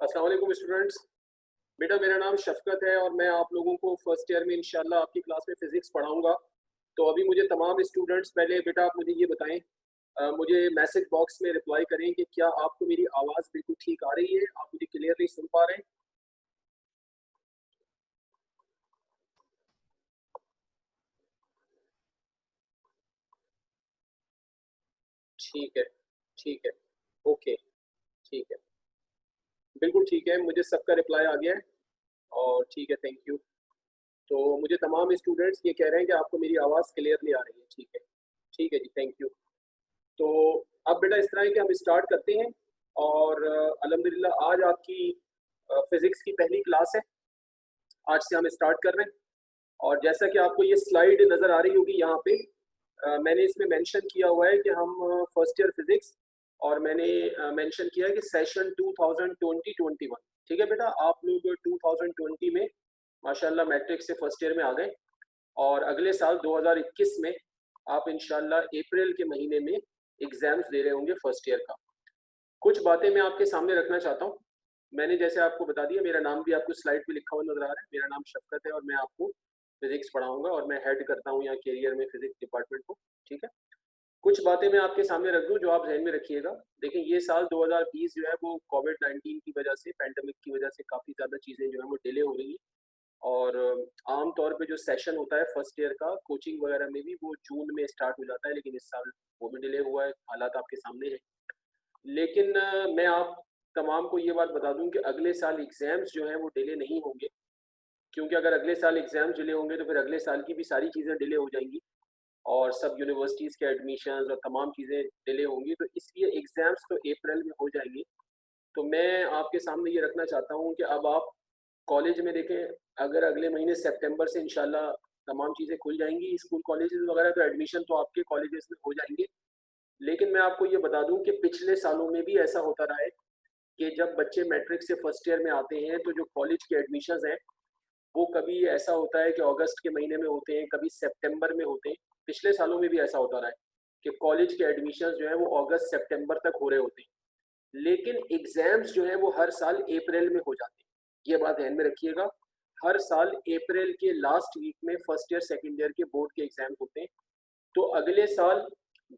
अस्सलाम वालेकुम स्टूडेंट्स। बेटा मेरा नाम शफकत है और मैं आप लोगों को फर्स्ट ईयर में इंशाल्लाह आपकी क्लास में फिजिक्स पढ़ाऊंगा। तो अभी मुझे तमाम स्टूडेंट्स पहले बेटा आप मुझे ये बताएं, मुझे मैसेज बॉक्स में रिप्लाई करें कि क्या आपको मेरी आवाज़ बिल्कुल ठीक आ रही है, आप मुझे क्लियरली सुन पा रहे हैं। ठीक है, ठीक है, ओके, ठीक है, बिल्कुल ठीक है, मुझे सबका रिप्लाई आ गया है और ठीक है, थैंक यू। तो मुझे तमाम स्टूडेंट्स ये कह रहे हैं कि आपको मेरी आवाज़ क्लियरली आ रही है। ठीक है जी, थैंक यू। तो अब बेटा इस तरह है कि हम स्टार्ट करते हैं और अल्हम्दुलिल्लाह आज आपकी फिजिक्स की पहली क्लास है। आज से हम स्टार्ट कर रहे हैं और जैसा कि आपको ये स्लाइड नज़र आ रही होगी यहाँ पे, मैंने इसमें मेंशन किया हुआ है कि हम फर्स्ट ईयर फिजिक्स और मैंने मेंशन किया है कि सेशन 2020-21। ठीक है बेटा, आप लोग 2020 में माशाल्लाह मैट्रिक से फर्स्ट ईयर में आ गए और अगले साल 2021 में आप इंशाल्लाह अप्रैल के महीने में एग्जाम्स दे रहे होंगे फर्स्ट ईयर का। कुछ बातें मैं आपके सामने रखना चाहता हूँ। मैंने जैसे आपको बता दिया, मेरा नाम भी आपको स्लाइड पे लिखा हुआ नजर आ रहा है। मेरा नाम शफकत है और मैं आपको फिजिक्स पढ़ाऊंगा और मैं हेड करता हूँ यहाँ कैरियर में फिजिक्स डिपार्टमेंट को। ठीक है, कुछ बातें मैं आपके सामने रख दूं जो आप जहन में रखिएगा। देखिए ये साल 2020 जो है वो कोविड-19 की वजह से, पैंडेमिक की वजह से काफ़ी ज़्यादा चीज़ें जो है वो डिले हो रही हैं और आम तौर पे जो सेशन होता है फर्स्ट ईयर का कोचिंग वगैरह में भी वो जून में स्टार्ट हो जाता है, लेकिन इस साल वो भी डिले हुआ है। हालात आपके सामने है, लेकिन मैं आप तमाम को ये बात बता दूं कि अगले साल एग्जाम्स जो हैं वो डिले नहीं होंगे, क्योंकि अगर अगले साल एग्जाम्स डिले होंगे तो फिर अगले साल की भी सारी चीज़ें डिले हो जाएंगी और सब यूनिवर्सिटीज़ के एडमिशन्स और तमाम चीज़ें डिले होंगी, तो इसलिए एग्जाम्स तो अप्रैल में हो जाएंगे। तो मैं आपके सामने ये रखना चाहता हूँ कि अब आप कॉलेज में देखें, अगर अगले महीने सितंबर से इंशाल्लाह तमाम चीज़ें खुल जाएंगी स्कूल कॉलेजेस वगैरह, तो एडमिशन तो आपके कॉलेजेस में हो जाएंगे। लेकिन मैं आपको ये बता दूं कि पिछले सालों में भी ऐसा होता रहा है कि जब बच्चे मैट्रिक से फर्स्ट ईयर में आते हैं तो जो कॉलेज के एडमिशन्स हैं वो कभी ऐसा होता है कि अगस्त के महीने में होते हैं, कभी सितंबर में होते हैं। पिछले सालों में भी ऐसा होता रहा है कि कॉलेज के एडमिशन्स जो है वो अगस्त सितंबर तक हो रहे होते हैं, लेकिन एग्जाम्स जो है वो हर साल अप्रैल में हो जाते हैं। ये बात ध्यान में रखिएगा, हर साल अप्रैल के लास्ट वीक में फर्स्ट ईयर सेकेंड ईयर के बोर्ड के एग्जाम होते हैं। तो अगले साल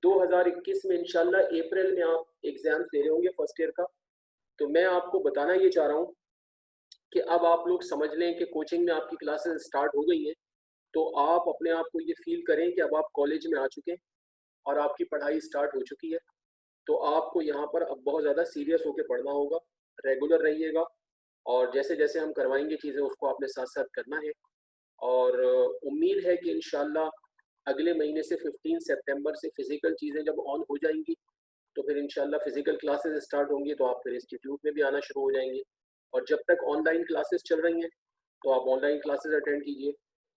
2021 में इंशाल्लाह अप्रैल में आप एग्जाम्स दे रहे होंगे फर्स्ट ईयर का। तो मैं आपको बताना ये चाह रहा हूँ कि अब आप लोग समझ लें कि कोचिंग में आपकी क्लासेस स्टार्ट हो गई हैं, तो आप अपने आप को ये फील करें कि अब आप कॉलेज में आ चुके हैं और आपकी पढ़ाई स्टार्ट हो चुकी है। तो आपको यहाँ पर अब बहुत ज़्यादा सीरियस होकर पढ़ना होगा, रेगुलर रहिएगा और जैसे जैसे हम करवाएंगे चीज़ें उसको आपने साथ साथ करना है। और उम्मीद है कि इंशाल्लाह अगले महीने से 15 सितंबर से फिज़िकल चीज़ें जब ऑन हो जाएंगी तो फिर इंशाल्लाह फिज़िकल क्लासेस स्टार्ट होंगी तो आप फिर इंस्टीट्यूट में भी आना शुरू हो जाएंगे। और जब तक ऑनलाइन क्लासेस चल रही हैं तो आप ऑनलाइन क्लासेस अटेंड कीजिए,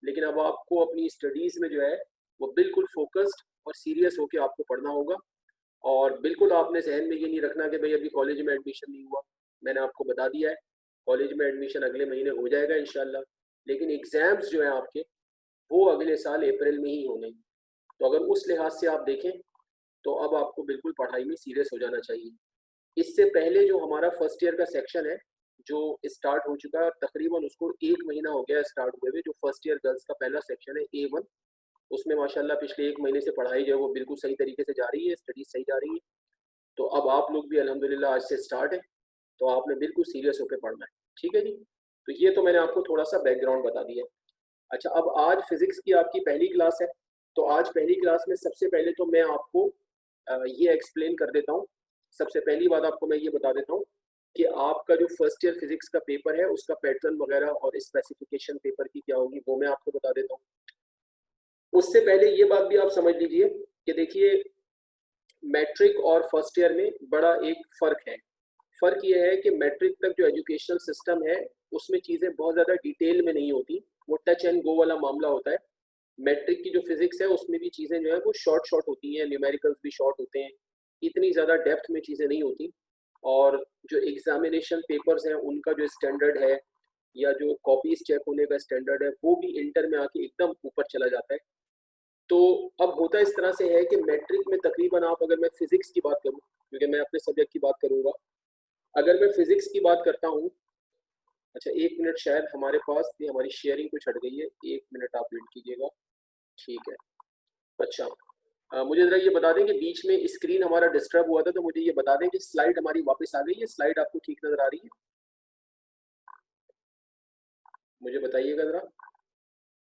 लेकिन अब आपको अपनी स्टडीज़ में जो है वो बिल्कुल फोकस्ड और सीरियस होकर आपको पढ़ना होगा। और बिल्कुल आपने जहन में ये नहीं रखना कि भाई अभी कॉलेज में एडमिशन नहीं हुआ। मैंने आपको बता दिया है, कॉलेज में एडमिशन अगले महीने हो जाएगा इंशाल्लाह, लेकिन एग्ज़ाम्स जो हैं आपके वो अगले साल अप्रैल में ही होंगे। तो अगर उस लिहाज से आप देखें तो अब आपको बिल्कुल पढ़ाई में सीरियस हो जाना चाहिए। इससे पहले जो हमारा फर्स्ट ईयर का सेक्शन है जो स्टार्ट हो चुका है, तकरीबन उसको 1 महीना हो गया स्टार्ट हुए हुए, जो फर्स्ट ईयर गर्ल्स का पहला सेक्शन है A1, उसमें माशाल्लाह पिछले 1 महीने से पढ़ाई जो है वो बिल्कुल सही तरीके से जा रही है, स्टडीज सही जा रही है। तो अब आप लोग भी अल्हम्दुलिल्लाह आज से स्टार्ट है, तो आपने बिल्कुल सीरियस होकर पढ़ना है। ठीक है जी, तो ये तो मैंने आपको थोड़ा सा बैकग्राउंड बता दिया। अच्छा, अब आज फिजिक्स की आपकी पहली क्लास है, तो आज पहली क्लास में सबसे पहले तो मैं आपको ये एक्सप्लेन कर देता हूँ। सबसे पहली बात आपको मैं ये बता देता हूँ कि आपका जो फर्स्ट ईयर फिजिक्स का पेपर है उसका पैटर्न वगैरह और स्पेसिफिकेशन पेपर की क्या होगी वो मैं आपको बता देता हूँ। उससे पहले ये बात भी आप समझ लीजिए कि देखिए मैट्रिक और फर्स्ट ईयर में बड़ा एक फ़र्क है। फ़र्क ये है कि मैट्रिक तक जो एजुकेशनल सिस्टम है उसमें चीज़ें बहुत ज़्यादा डिटेल में नहीं होती, वो टच एंड गो वाला मामला होता है। मैट्रिक की जो फिजिक्स है उसमें भी चीज़ें जो है वो शॉर्ट शॉर्ट होती हैं, न्यूमेरिकल्स भी शॉर्ट होते हैं, इतनी ज़्यादा डेप्थ में चीज़ें नहीं होती। और जो एग्जामिनेशन पेपर्स हैं उनका जो स्टैंडर्ड है या जो कॉपीज चेक होने का स्टैंडर्ड है वो भी इंटर में आके एकदम ऊपर चला जाता है। तो अब होता इस तरह से है कि मैट्रिक में तकरीबन आप, अगर मैं फिजिक्स की बात करूं क्योंकि मैं अपने सब्जेक्ट की बात करूंगा, अगर मैं फिजिक्स की बात करता हूँ, अच्छा 1 मिनट, शायद हमारे पास ये हमारी शेयरिंग कुछ हट गई है, 1 मिनट आप वेट कीजिएगा। ठीक है। अच्छा, मुझे ज़रा ये बता दें कि बीच में स्क्रीन हमारा डिस्टर्ब हुआ था, तो मुझे ये बता दें कि स्लाइड हमारी वापस आ गई है? स्लाइड आपको ठीक नज़र आ रही है? मुझे बताइएगा ज़रा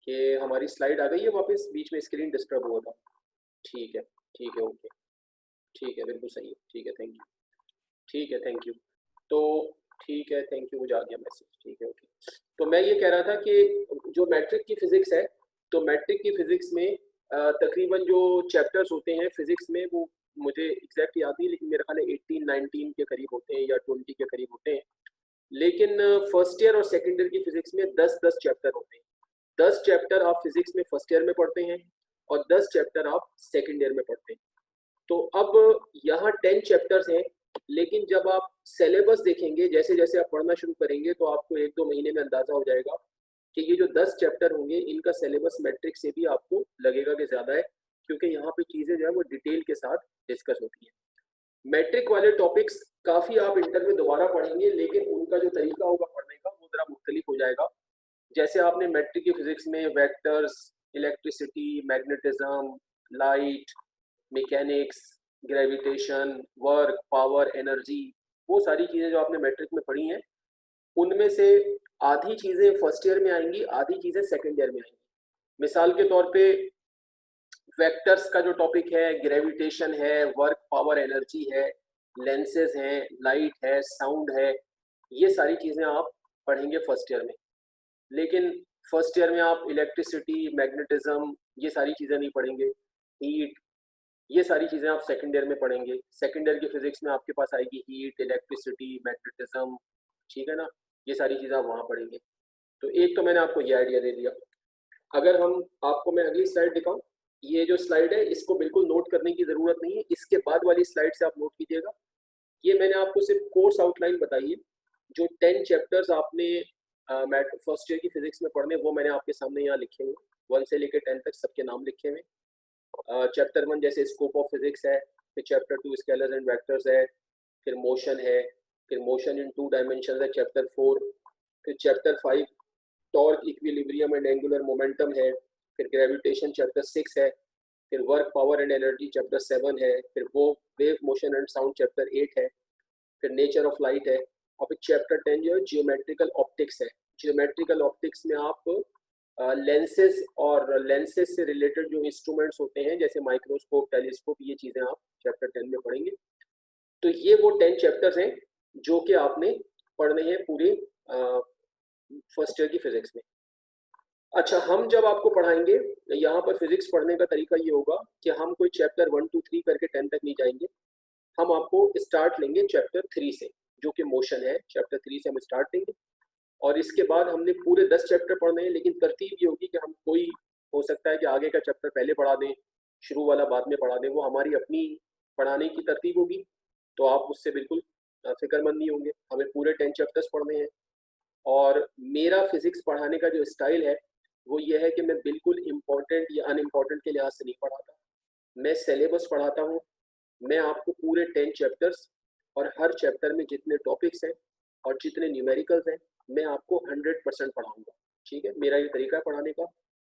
कि हमारी स्लाइड आ गई है वापस, बीच में स्क्रीन डिस्टर्ब हुआ था। ठीक है, ठीक है, ओके। ठीक है, बिल्कुल सही है। ठीक है, थैंक यू। ठीक है, थैंक यू। तो ठीक है, थैंक यू, मुझे आ गया मैसेज। ठीक है, ओके। तो मैं ये कह रहा था कि जो मैट्रिक की फिज़िक्स है, तो मैट्रिक की फिज़िक्स में तकरीबन जो चैप्टर्स होते हैं फिज़िक्स में, वो मुझे एग्ज़ैक्ट याद नहीं, लेकिन मेरा ख़्याल है 18-19 के करीब होते हैं या 20 के करीब होते हैं। लेकिन फर्स्ट ईयर और सेकंड ईयर की फिज़िक्स में 10-10 चैप्टर होते हैं। 10 चैप्टर आप फिज़िक्स में फर्स्ट ईयर में पढ़ते हैं और 10 चैप्टर आप सेकंड ईयर में पढ़ते हैं। तो अब यहाँ 10 चैप्टर्स हैं, लेकिन जब आप सिलेबस देखेंगे, जैसे-जैसे आप पढ़ना शुरू करेंगे, तो आपको 1-2 महीने में अंदाज़ा हो जाएगा कि ये जो 10 चैप्टर होंगे, इनका सिलेबस मैट्रिक से भी आपको लगेगा कि ज़्यादा है, क्योंकि यहाँ पे चीज़ें जो है वो डिटेल के साथ डिस्कस होती हैं। मैट्रिक वाले टॉपिक्स काफ़ी आप इंटर में दोबारा पढ़ेंगे, लेकिन उनका जो तरीका होगा पढ़ने का, वो ज़रा मुख्तलिफ हो जाएगा। जैसे आपने मैट्रिक की फिज़िक्स में vectors, electricity, magnetism, light, mechanics, gravitation, work, power, energy, वो सारी चीज़ें जो आपने मैट्रिक में पढ़ी हैं, उनमें से आधी चीज़ें फर्स्ट ईयर में आएँगी, आधी चीज़ें सेकंड ईयर में आएँगी। मिसाल के तौर पे वेक्टर्स का जो टॉपिक है, ग्रेविटेशन है, वर्क, पावर, एनर्जी है, लेंसेज हैं, लाइट है, साउंड है, ये सारी चीज़ें आप पढ़ेंगे फर्स्ट ईयर में। लेकिन फर्स्ट ईयर में आप इलेक्ट्रिसिटी, मैग्नेटिज़्म, ये सारी चीज़ें नहीं पढ़ेंगे। हीट, ये सारी चीज़ें आप सेकंड ईयर में पढ़ेंगे। सेकंड ईयर की फिज़िक्स में आपके पास आएगी हीट, इलेक्ट्रिसिटी, मैग्नेटिज़्म, ठीक है ना? ये सारी चीज़ें आप वहाँ पढ़ेंगे। तो एक तो मैंने आपको ये आइडिया दे दिया। अगर हम आपको मैं अगली स्लाइड दिखाऊँ, ये जो स्लाइड है, इसको बिल्कुल नोट करने की ज़रूरत नहीं है, इसके बाद वाली स्लाइड से आप नोट कीजिएगा। ये मैंने आपको सिर्फ कोर्स आउटलाइन बताई है। जो 10 चैप्टर्स आपने मैथ फर्स्ट ईयर की फिज़िक्स में पढ़ने, वो मैंने आपके सामने यहाँ लिखे हुए हैं। 1 से लेके 10 तक सबके नाम लिखे हुए हैं। चैप्टर 1 जैसे स्कोप ऑफ फिज़िक्स है, फिर चैप्टर 2 स्केलर्स एंड वेक्टर्स है, फिर मोशन है, फिर मोशन इन 2 डायमेंशंस है चैप्टर 4, फिर chapter 5 torque, equilibrium and angular momentum है, फिर ग्रेविटेशन चैप्टर 6 है, फिर work, power and energy chapter 7 है, फिर वो wave motion and sound chapter 8 है, फिर नेचर ऑफ लाइट है, और फिर चैप्टर 10 जो है जियोमेट्रिकल ऑप्टिक्स है। जियोमेट्रिकल ऑप्टिक्स में आप लेंसेज और लेंसेज से रिलेटेड जो इंस्ट्रूमेंट्स होते हैं, जैसे माइक्रोस्कोप, टेलीस्कोप, ये चीज़ें आप चैप्टर 10 में पढ़ेंगे। तो ये वो 10 चैप्टर्स हैं जो कि आपने पढ़ने हैं पूरे फर्स्ट ईयर की फिज़िक्स में। अच्छा, हम जब आपको पढ़ाएँगे, यहाँ पर फिज़िक्स पढ़ने का तरीका ये होगा कि हम कोई चैप्टर 1, 2, 3 करके 10 तक नहीं जाएँगे। हम आपको स्टार्ट लेंगे चैप्टर 3 से, जो कि मोशन है। चैप्टर 3 से हम स्टार्ट लेंगे और इसके बाद हमने पूरे 10 चैप्टर पढ़ने हैं, लेकिन तरतीब ये होगी कि हम कोई हो सकता है कि आगे का चैप्टर पहले पढ़ा दें, शुरू वाला बाद में पढ़ा दें, वो हमारी अपनी पढ़ाने की तरतीब होगी। तो आप उससे बिल्कुल फ़िक्रमंद नहीं होंगे। हमें पूरे 10 चैप्टर्स पढ़ने हैं और मेरा फिज़िक्स पढ़ाने का जो स्टाइल है, वो ये है कि मैं बिल्कुल इम्पोर्टेंट या अनइम्पोर्टेंट के लिहाज से नहीं पढ़ाता। मैं सिलेबस पढ़ाता हूँ। मैं आपको पूरे 10 चैप्टर्स और हर चैप्टर में जितने टॉपिक्स हैं और जितने न्यूमेरिकल्स हैं, मैं आपको 100% पढ़ाऊँगा, ठीक है? मेरा ये तरीका है पढ़ाने का,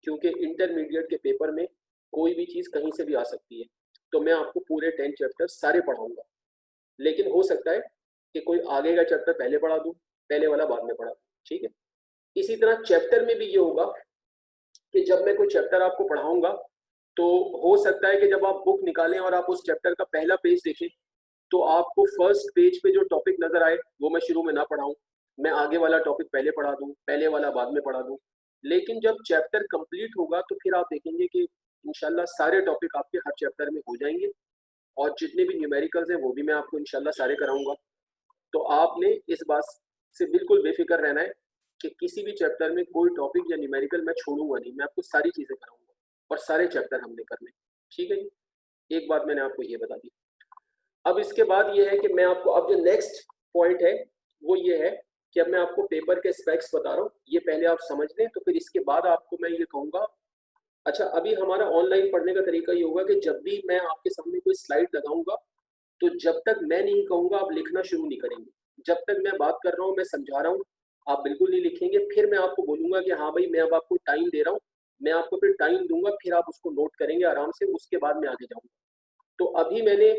क्योंकि इंटरमीडिएट के पेपर में कोई भी चीज़ कहीं से भी आ सकती है। तो मैं आपको पूरे 10 चैप्टर्स सारे पढ़ाऊँगा। लेकिन हो सकता है कि कोई आगे का चैप्टर पहले पढ़ा दूँ, पहले वाला बाद में पढ़ा दूँ, ठीक है? इसी तरह चैप्टर में भी ये होगा कि जब मैं कोई चैप्टर आपको पढ़ाऊँगा, तो हो सकता है कि जब आप बुक निकालें और आप उस चैप्टर का पहला पेज देखें, तो आपको फर्स्ट पेज पे जो टॉपिक नज़र आए, वो मैं शुरू में ना पढ़ाऊँ। मैं आगे वाला टॉपिक पहले पढ़ा दूँ, पहले वाला बाद में पढ़ा दूँ। लेकिन जब चैप्टर कंप्लीट होगा, तो फिर आप देखेंगे कि इंशाल्लाह सारे टॉपिक आपके हर चैप्टर में हो जाएँगे और जितने भी न्यूमेरिकल्स हैं, वो भी मैं आपको इंशाल्लाह सारे कराऊँगा। तो आपने इस बात से बिल्कुल बेफ़िक्र रहना है कि किसी भी चैप्टर में कोई टॉपिक या न्यूमेरिकल मैं छोड़ूँगा नहीं, मैं आपको सारी चीज़ें कराऊँगा और सारे चैप्टर हमने करने हैं, ठीक है जी? एक बात मैंने आपको ये बता दी। अब इसके बाद ये है कि मैं आपको अब जो नेक्स्ट पॉइंट है, वो ये है कि अब मैं आपको पेपर के स्पेक्स बता रहा हूँ, ये पहले आप समझ लें, तो फिर इसके बाद आपको मैं ये कहूँगा। अच्छा, अभी हमारा ऑनलाइन पढ़ने का तरीका ये होगा कि जब भी मैं आपके सामने कोई स्लाइड लगाऊँगा, तो जब तक मैं नहीं कहूँगा, आप लिखना शुरू नहीं करेंगे। जब तक मैं बात कर रहा हूँ, मैं समझा रहा हूँ, आप बिल्कुल नहीं लिखेंगे। फिर मैं आपको बोलूंगा कि हाँ भाई, मैं अब आपको टाइम दे रहा हूँ, मैं आपको फिर टाइम दूंगा, फिर आप उसको नोट करेंगे आराम से, उसके बाद मैं आगे जाऊंगा। तो अभी मैंने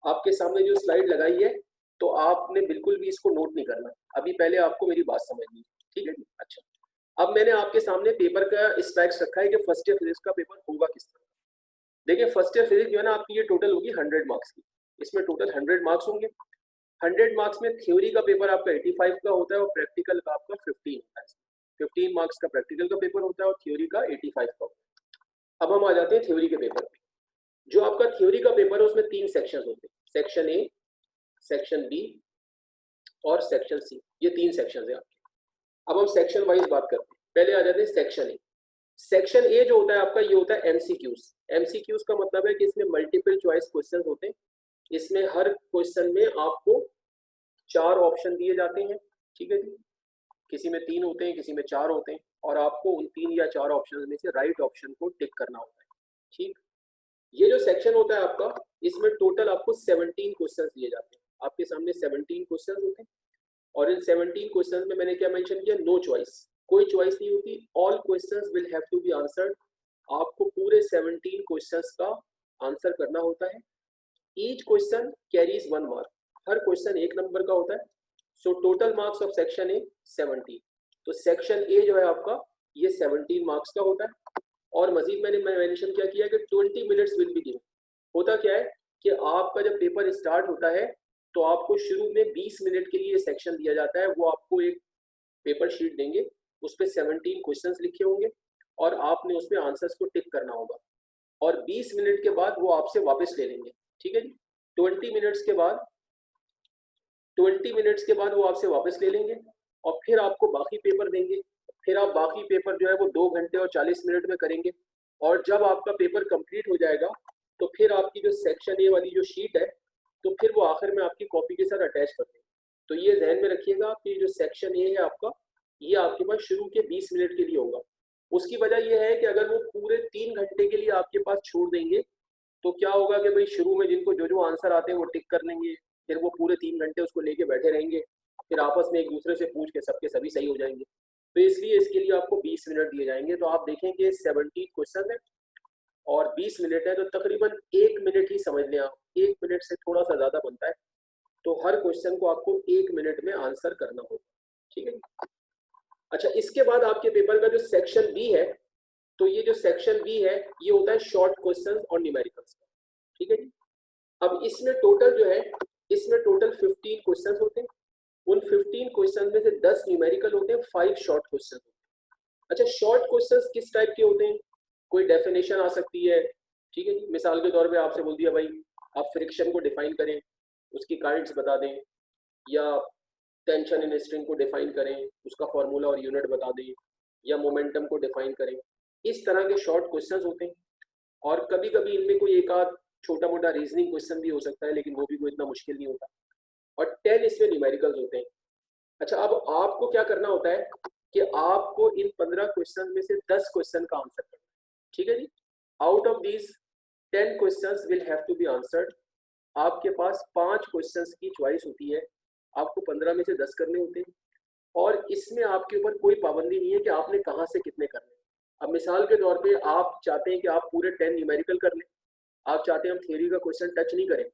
आपके सामने जो स्लाइड लगाई है, तो आपने बिल्कुल भी इसको नोट नहीं करना, अभी पहले आपको मेरी बात समझनी है, ठीक है जी। अच्छा, अब मैंने आपके सामने पेपर का स्पेक्स रखा है कि फर्स्ट ईयर फिजिक्स का पेपर होगा किस तरह। देखिए, फर्स्ट ईयर फिजिक्स जो है ना आपकी, ये टोटल होगी 100 मार्क्स की। इसमें टोटल 100 मार्क्स होंगे। 100 मार्क्स में थ्योरी का पेपर आपका 85 का होता है और प्रैक्टिकल का आपका 15 होता है। 15 मार्क्स का प्रैक्टिकल का पेपर होता है और थ्योरी का 85 का होता है। अब हम आ जाते हैं थ्योरी के पेपर पे। जो आपका थ्योरी का पेपर है उसमें 3 सेक्शन होते हैं, सेक्शन ए, सेक्शन बी और सेक्शन सी। ये 3 सेक्शन है आपके। अब हम सेक्शन वाइज बात करते हैं। पहले आ जाते हैं सेक्शन ए। सेक्शन ए जो होता है आपका, ये होता है एमसीक्यूज। एमसीक्यूज का मतलब है कि इसमें मल्टीपल चॉइस क्वेश्चन होते हैं। इसमें हर क्वेश्चन में आपको 4 ऑप्शन दिए जाते हैं, ठीक है जी। किसी में 3 होते हैं, किसी में 4 होते हैं, और आपको उन 3 या 4 ऑप्शन में से राइट ऑप्शन को टिक करना होता है, ठीक। ये जो सेक्शन होता है आपका, इसमें टोटल आपको 17 क्वेश्चन दिए जाते हैं। आपके सामने 17 क्वेश्चन होते हैं, और इन 17 क्वेश्चन में मैंने क्या मेंशन किया, नो चॉइस, कोई चॉइस नहीं होती। All questions will have to be answered. आपको पूरे 17 क्वेश्चंस का आंसर करना होता है। ईच क्वेश्चन कैरीज 1 मार्क, हर क्वेश्चन 1 नंबर का होता है। So total marks of section A 17। तो सेक्शन ए जो है आपका, ये 17 मार्क्स का होता है। और मजीद मैंने मेंशन क्या किया कि 20 मिनट्स विल बी गिवन। होता क्या है कि आपका जब पेपर स्टार्ट होता है, तो आपको शुरू में 20 मिनट के लिए सेक्शन दिया जाता है। वो आपको एक पेपर शीट देंगे, उस पर 17 क्वेश्चंस लिखे होंगे और आपने उसमें आंसर्स को टिक करना होगा। और 20 मिनट के बाद वो आपसे वापस ले लेंगे, ठीक है जी। 20 मिनट्स के बाद 20 मिनट्स के बाद वो आपसे वापस ले लेंगे और फिर आपको बाकी पेपर देंगे। फिर आप बाकी पेपर जो है वो 2 घंटे और 40 मिनट में करेंगे। और जब आपका पेपर कंप्लीट हो जाएगा, तो फिर आपकी जो सेक्शन ए वाली जो शीट है, तो फिर वो आखिर में आपकी कॉपी के साथ अटैच कर देंगे। तो ये ध्यान में रखिएगा कि जो सेक्शन ए है आपका, ये आपके पास शुरू के 20 मिनट के लिए होगा। उसकी वजह यह है कि अगर वो पूरे 3 घंटे के लिए आपके पास छोड़ देंगे, तो क्या होगा कि भाई शुरू में जिनको जो जो आंसर आते हैं वो टिक कर लेंगे, फिर वो पूरे 3 घंटे उसको लेके बैठे रहेंगे, फिर आपस में एक दूसरे से पूछ के सबके सभी सही हो जाएंगे। तो इसलिए इसके लिए आपको 20 मिनट दिए जाएंगे। तो आप देखेंगे 17 क्वेश्चन है और 20 मिनट है, तो तकरीबन 1 मिनट ही समझ लें आप, 1 मिनट से थोड़ा सा ज़्यादा बनता है। तो हर क्वेश्चन को आपको 1 मिनट में आंसर करना होगा, ठीक है। अच्छा, इसके बाद आपके पेपर का जो सेक्शन बी है, तो ये जो सेक्शन बी है, ये होता है शॉर्ट क्वेश्चन और न्यूमेरिकल्स का, ठीक है जी। अब इसमें टोटल जो है, इसमें टोटल 15 क्वेश्चन होते हैं। उन 15 क्वेश्चन में से 10 न्यूमेरिकल होते हैं, 5 शॉर्ट क्वेश्चन होते हैं। अच्छा, शॉर्ट क्वेश्चंस किस टाइप के होते हैं? कोई डेफिनेशन आ सकती है, ठीक है जी। मिसाल के तौर पे आपसे बोल दिया भाई आप फ्रिक्शन को डिफाइन करें, उसकी काइंड्स बता दें, या टेंशन इन स्ट्रिंग को डिफाइन करें, उसका फॉर्मूला और यूनिट बता दें, या मोमेंटम को डिफाइन करें। इस तरह के शॉर्ट क्वेश्चंस होते हैं। और कभी कभी इनमें कोई एक आध छोटा मोटा रीजनिंग क्वेश्चन भी हो सकता है, लेकिन वो भी कोई इतना मुश्किल नहीं होता। और 10 इसमें न्यूमेरिकल्स होते हैं। अच्छा, अब आपको क्या करना होता है कि आपको इन 15 क्वेश्चन में से 10 क्वेश्चन का आंसर करना है, ठीक है जी। Out of these 10 questions will have to be answered. आपके पास 5 क्वेश्चंस की चॉइस होती है, आपको 15 में से 10 करने होते हैं। और इसमें आपके ऊपर कोई पाबंदी नहीं है कि आपने कहाँ से कितने करने। अब मिसाल के तौर पे आप चाहते हैं कि आप पूरे 10 न्यूमेरिकल कर लें, आप चाहते हैं हम थ्योरी का क्वेश्चन टच नहीं करें,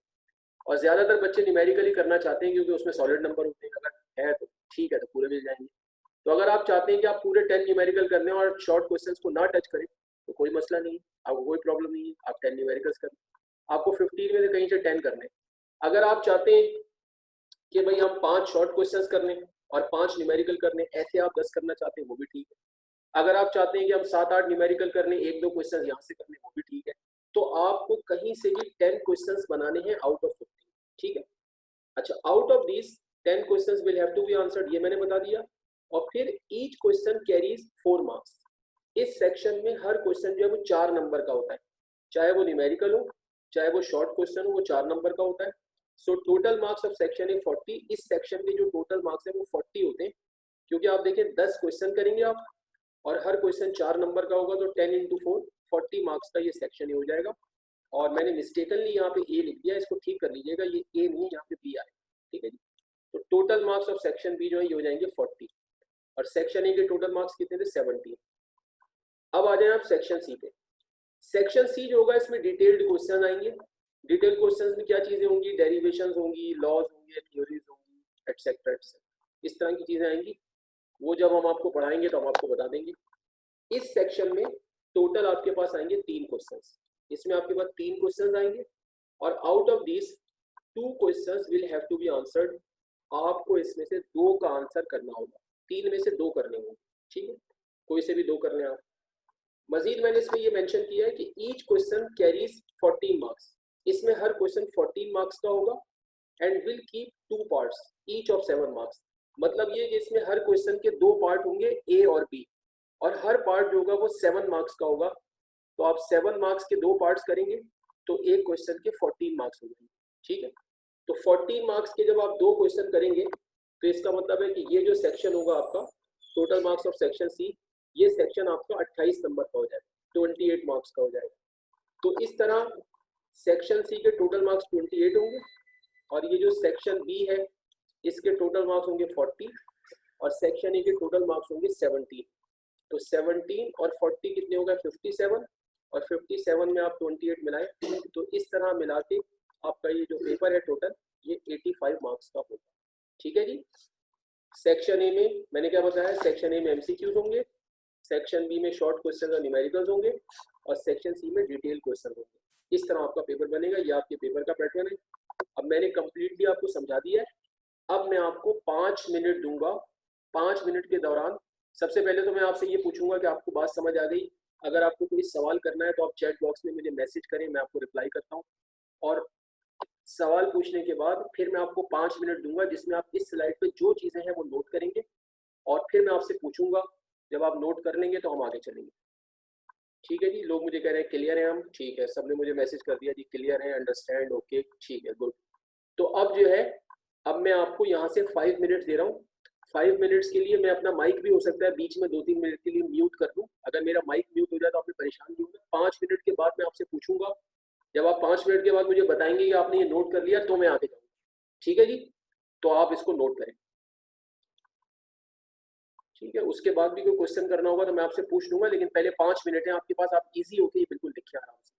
और ज्यादातर बच्चे न्यूमेरिकली करना चाहते हैं क्योंकि उसमें सॉलिड नंबर होते हैं। अगर है तो ठीक है, तो पूरे मिल जाएंगे। तो अगर आप चाहते हैं कि आप पूरे 10 न्यूमेरिकल कर लें और शॉर्ट क्वेश्चंस को ना टच करें, तो कोई मसला नहीं है, आपको कोई प्रॉब्लम नहीं है, आप 10 न्यूमेरिकल्स करें। आपको 15 में से कहीं से 10 करने। अगर आप चाहते हैं कि भाई हम 5 शॉर्ट क्वेश्चंस कर लें और 5 न्यूमेरिकल कर लें, ऐसे आप 10 करना चाहते हैं, वो भी ठीक है। अगर आप चाहते हैं कि हम 7-8 न्यूमेरिकल कर लें, 1-2 क्वेश्चन यहाँ से कर लें, वो भी ठीक है। तो आपको कहीं से भी 10 क्वेश्चंस बनाने हैं आउट ऑफ 15, ठीक है। अच्छा, out of this 10 questions will have to be answered, ये मैंने बता दिया। और फिर ईच क्वेश्चन कैरीज 4 मार्क्स। इस सेक्शन में हर क्वेश्चन जो है वो 4 नंबर का होता है, चाहे वो न्यूमेरिकल हो, चाहे वो शॉर्ट क्वेश्चन हो, वो 4 नंबर का होता है। So total marks of section है 40। इस सेक्शन के जो टोटल मार्क्स है वो 40 होते हैं, क्योंकि आप देखें 10 क्वेश्चन करेंगे आप और हर क्वेश्चन 4 नंबर का होगा, तो 10 इंटू 4 40 मार्क्स का ये सेक्शन हो जाएगा। और मैंने मिस्टेकनली यहाँ पे ए लिख दिया, इसको ठीक कर लीजिएगा, ये ए नहीं, यहाँ पे बी आए, ठीक है जी। तो total marks of section B जो है ये हो जाएंगे 40 और सेक्शन ए के टोटल मार्क्स कितने थे 70। अब आ जाए आप सेक्शन सी पे। सेक्शन सी जो होगा इसमें डिटेल्ड क्वेश्चन आएंगे। डिटेल्ड क्वेश्चन में क्या चीजें होंगी, डेरिवेशंस होंगी, लॉज होंगे, थ्योरीज होंगी, एटसेट्रा एटसेट्रा, इस तरह की चीजें आएंगी। वो जब हम आपको पढ़ाएंगे तो हम आपको बता देंगे। इस सेक्शन में टोटल आपके पास आएंगे 3 क्वेश्चंस। इसमें आपके पास 3 क्वेश्चंस आएंगे और out of this 2 questions will have to be answered. आपको इसमें से 2 का आंसर करना होगा, 3 में से 2 करने होंगे, ठीक है, कोई से भी 2 कर लें आप। मजीद मैंने इसमें ये मेंशन किया है कि ईच क्वेश्चन कैरीज 14 मार्क्स। इसमें हर क्वेश्चन 14 मार्क्स का होगा and will keep 2 parts each of 7 marks. मतलब ये कि इसमें हर क्वेश्चन के 2 पार्ट होंगे, ए और बी, और हर पार्ट जो होगा वो 7 मार्क्स का होगा। तो आप 7 मार्क्स के 2 पार्ट्स करेंगे तो एक क्वेश्चन के 14 मार्क्स हो जाएंगे, ठीक है। तो 14 मार्क्स के जब आप 2 क्वेश्चन करेंगे तो इसका मतलब है कि ये जो सेक्शन होगा आपका total marks of section C, ये सेक्शन आपका 28 नंबर का हो जाएगा, 28 मार्क्स का हो जाएगा। तो इस तरह सेक्शन सी के टोटल मार्क्स 28 होंगे और ये जो सेक्शन बी है इसके टोटल मार्क्स होंगे 40 और सेक्शन ए के टोटल मार्क्स होंगे 17। तो 17 और 40 कितने हो गए 57 और 57 में आप 28 मिलाए तो इस तरह मिला के आपका ये जो पेपर है टोटल ये 85 मार्क्स का होगा, ठीक है जी। सेक्शन ए में मैंने क्या बताया, सेक्शन ए में एमसीक्यूज होंगे, सेक्शन बी में शॉर्ट क्वेश्चन और न्यूमेरिकल्स होंगे और सेक्शन सी में डिटेल क्वेश्चन होंगे। इस तरह आपका पेपर बनेगा, ये आपके पेपर का पैटर्न है। अब मैंने कंप्लीटली आपको समझा दिया है। अब मैं आपको 5 मिनट दूंगा। 5 मिनट के दौरान सबसे पहले तो मैं आपसे ये पूछूंगा कि आपको बात समझ आ गई। अगर आपको कोई सवाल करना है तो आप चैट बॉक्स में मुझे मैसेज करें, मैं आपको रिप्लाई करता हूँ। और सवाल पूछने के बाद फिर मैं आपको 5 मिनट दूंगा जिसमें आप इस स्लाइड पे जो चीज़ें हैं वो नोट करेंगे और फिर मैं आपसे पूछूंगा। जब आप नोट कर लेंगे तो हम आगे चलेंगे, ठीक है जी। लोग मुझे कह रहे हैं क्लियर है हम, ठीक है, सबने मुझे मैसेज कर दिया जी क्लियर है, अंडरस्टैंड, ओके, ठीक है, गुड। तो अब जो है, अब मैं आपको यहाँ से 5 मिनट्स दे रहा हूँ। 5 मिनट्स के लिए मैं अपना माइक भी हो सकता है बीच में 2-3 मिनट के लिए म्यूट कर दूँ। अगर मेरा माइक म्यूट हो जाए तो आप परेशान नहीं होंगे। 5 मिनट के बाद मैं आपसे पूछूंगा, जब आप 5 मिनट के बाद मुझे बताएंगे कि आपने ये नोट कर लिया तो मैं आगे जाऊँगा, ठीक है जी। तो आप इसको नोट करें, ठीक है। उसके बाद भी कोई क्वेश्चन करना होगा तो मैं आपसे पूछ लूंगा, लेकिन पहले 5 मिनट है आपके पास, आप इजी होके बिल्कुल लिखिए आराम से।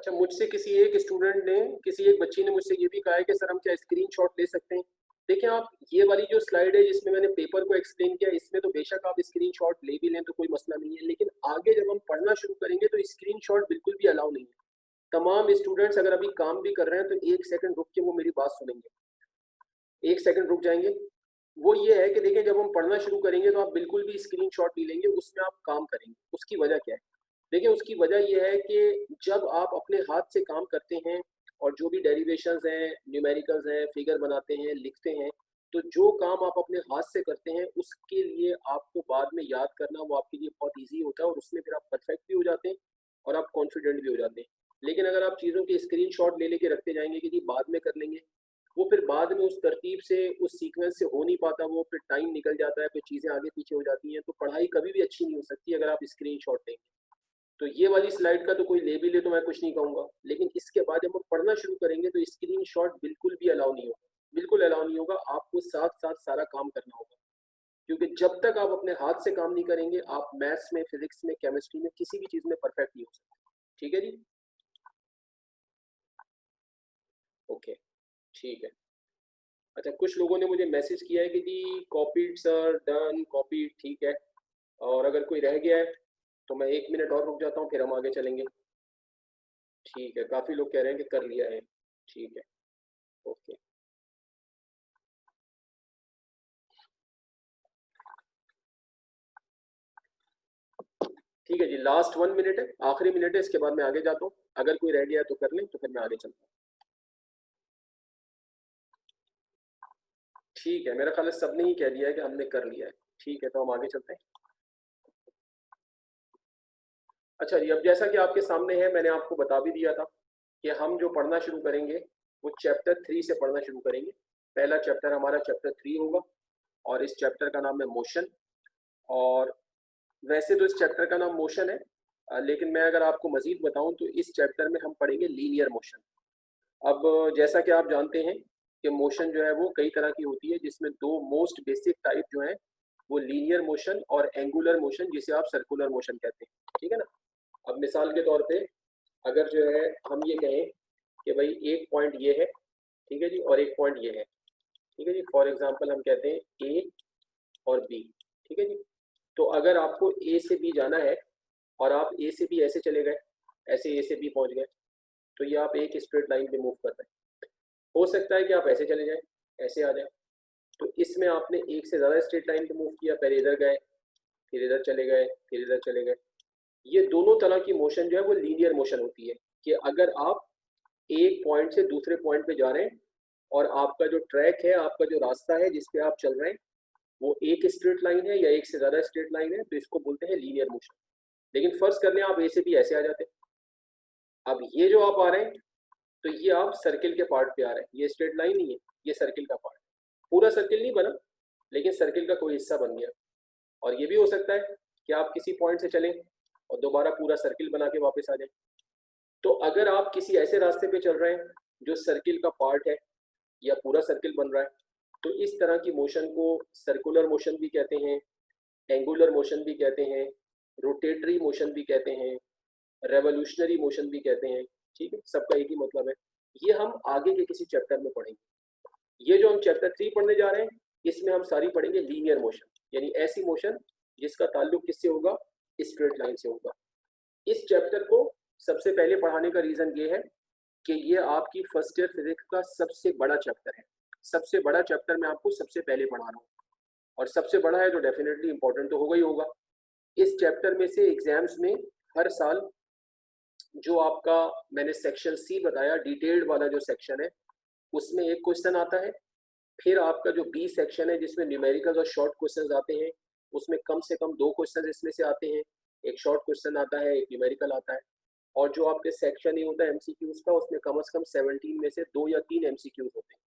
अच्छा, मुझसे किसी एक स्टूडेंट ने, किसी एक बच्ची ने मुझसे ये भी कहा है कि सर हम क्या स्क्रीनशॉट ले सकते हैं? देखिए आप ये वाली जो स्लाइड है जिसमें मैंने पेपर को एक्सप्लेन किया, इसमें तो बेशक आप स्क्रीनशॉट ले भी लें तो कोई मसला नहीं है, लेकिन आगे जब हम पढ़ना शुरू करेंगे तो स्क्रीनशॉट बिल्कुल भी अलाउ नहीं है। तमाम स्टूडेंट्स अगर अभी काम भी कर रहे हैं तो 1 सेकंड रुक के वो मेरी बात सुनेंगे। 1 सेकंड रुक जाएँगे। वो ये है कि देखिए जब हम पढ़ना शुरू करेंगे तो आप बिल्कुल भी स्क्रीनशॉट नहीं लेंगे, उसमें आप काम करेंगे। उसकी वजह क्या है? देखिए उसकी वजह ये है कि जब आप अपने हाथ से काम करते हैं और जो भी डेरिवेशंस हैं, न्यूमेरिकल्स हैं, फिगर बनाते हैं, लिखते हैं, तो जो काम आप अपने हाथ से करते हैं उसके लिए आपको बाद में याद करना वो आपके लिए बहुत ईज़ी होता है और उसमें फिर आप परफेक्ट भी हो जाते हैं और आप कॉन्फिडेंट भी हो जाते हैं। लेकिन अगर आप चीज़ों की स्क्रीनशॉट ले लेके रखते जाएँगे कि जी बाद में कर लेंगे, वो फिर बाद में उस तरतीब से, उस सीक्वेंस से हो नहीं पाता, वो फिर टाइम निकल जाता है, फिर चीज़ें आगे पीछे हो जाती हैं, तो पढ़ाई कभी भी अच्छी नहीं हो सकती अगर आप स्क्रीनशॉट लेंगे। तो ये वाली स्लाइड का तो कोई ले भी ले तो मैं कुछ नहीं कहूँगा, लेकिन इसके बाद जब हम पढ़ना शुरू करेंगे तो स्क्रीनशॉट बिल्कुल भी अलाउ नहीं होगा, बिल्कुल अलाउ नहीं होगा, आपको साथ-साथ सारा काम करना होगा। क्योंकि जब तक आप अपने हाथ से काम नहीं करेंगे, आप मैथ्स में, फिज़िक्स में, केमिस्ट्री में, किसी भी चीज़ में परफेक्ट नहीं हो सकते। ठीक है जी? ओके, ठीक है। अच्छा, कुछ लोगों ने मुझे मैसेज किया है कि जी कॉपीड सर, डन, कॉपीड, ठीक है। और अगर कोई रह गया है तो मैं 1 मिनट और रुक जाता हूँ, फिर हम आगे चलेंगे। ठीक है, काफ़ी लोग कह रहे हैं कि कर लिया है। ठीक है, ओके। ठीक है जी, लास्ट 1 मिनट है, आखिरी मिनट है, इसके बाद मैं आगे जाता हूँ। अगर कोई रह गया है तो कर लें, तो फिर मैं आगे चलता हूँ। ठीक है, मेरा ख्याल है सबने ही कह दिया है कि हमने कर लिया है। ठीक है, तो हम आगे चलते हैं। अच्छा जी, अब जैसा कि आपके सामने है, मैंने आपको बता भी दिया था कि हम जो पढ़ना शुरू करेंगे, वो चैप्टर 3 से पढ़ना शुरू करेंगे। पहला चैप्टर हमारा चैप्टर 3 होगा और इस चैप्टर का नाम है मोशन। और वैसे तो इस चैप्टर का नाम मोशन है, लेकिन मैं अगर आपको मज़ीद बताऊँ तो इस चैप्टर में हम पढ़ेंगे लीनियर मोशन। अब जैसा कि आप जानते हैं कि मोशन जो है वो कई तरह की होती है, जिसमें 2 मोस्ट बेसिक टाइप जो हैं, वो लीनियर मोशन और एंगुलर मोशन, जिसे आप सर्कुलर मोशन कहते हैं। ठीक है ना? अब मिसाल के तौर पे अगर जो है हम ये कहें कि भाई एक पॉइंट ये है, ठीक है जी, और एक पॉइंट ये है, ठीक है जी। फॉर एग्जांपल हम कहते हैं ए और बी, ठीक है जी। तो अगर आपको ए से बी जाना है और आप ए से बी ऐसे चले गए, ऐसे ए से बी पहुंच गए, तो ये आप एक स्ट्रेट लाइन पे मूव कर रहे हैं। हो सकता है कि आप ऐसे चले जाएं, ऐसे आ जाएं, तो इसमें आपने एक से ज़्यादा स्ट्रेट लाइन पे मूव किया, पहले इधर गए, फिर इधर चले गए, फिर इधर चले गए। ये दोनों तरह की मोशन जो है वो लीनियर मोशन होती है कि अगर आप एक पॉइंट से दूसरे पॉइंट पे जा रहे हैं और आपका जो ट्रैक है, आपका जो रास्ता है जिस पे आप चल रहे हैं, वो एक स्ट्रेट लाइन है या एक से ज़्यादा स्ट्रेट लाइन है, तो इसको बोलते हैं लीनियर मोशन। लेकिन फर्ज कर लें आप ए से बी ऐसे आ जाते हैं, अब ये जो आप आ रहे हैं, तो ये आप सर्किल के पार्ट पे आ रहे हैं, ये स्ट्रेट लाइन नहीं है, ये सर्किल का पार्ट। पूरा सर्किल नहीं बना, लेकिन सर्किल का कोई हिस्सा बन गया। और ये भी हो सकता है कि आप किसी पॉइंट से चलें और दोबारा पूरा सर्किल बना के वापस आ जाएं। तो अगर आप किसी ऐसे रास्ते पे चल रहे हैं जो सर्किल का पार्ट है या पूरा सर्किल बन रहा है, तो इस तरह की मोशन को सर्कुलर मोशन भी कहते हैं, एंगुलर मोशन भी कहते हैं, रोटेटरी मोशन भी कहते हैं, रेवोल्यूशनरी मोशन भी कहते हैं। ठीक है, सबका एक ही मतलब है। ये हम आगे के किसी चैप्टर में पढ़ेंगे। ये जो हम चैप्टर 3 पढ़ने जा रहे हैं, इसमें हम सारी पढ़ेंगे लीनियर मोशन, यानी ऐसी मोशन जिसका ताल्लुक किससे होगा, स्ट्रेट लाइन से होगा। इस चैप्टर को सबसे पहले पढ़ाने का रीज़न ये है कि ये आपकी फर्स्ट ईयर फिजिक्स का सबसे बड़ा चैप्टर है। सबसे बड़ा चैप्टर मैं आपको सबसे पहले पढ़ा रहा हूँ, और सबसे बड़ा है तो डेफिनेटली इंपॉर्टेंट तो होगा ही होगा। इस चैप्टर में से एग्जाम्स में हर साल जो आपका मैंने सेक्शन सी बताया, डिटेल्ड वाला जो सेक्शन है, उसमें एक क्वेश्चन आता है। फिर आपका जो बी सेक्शन है जिसमें न्यूमेरिकल और शॉर्ट क्वेश्चंस आते हैं, उसमें कम से कम 2 क्वेश्चन इसमें से आते हैं। एक शॉर्ट क्वेश्चन आता है, एक न्यूमेरिकल आता है। और जो आपके सेक्शन ही होता है एमसीक्यूज का, उसमें कम से कम 17 में से 2 या 3 एमसीक्यूज होते हैं।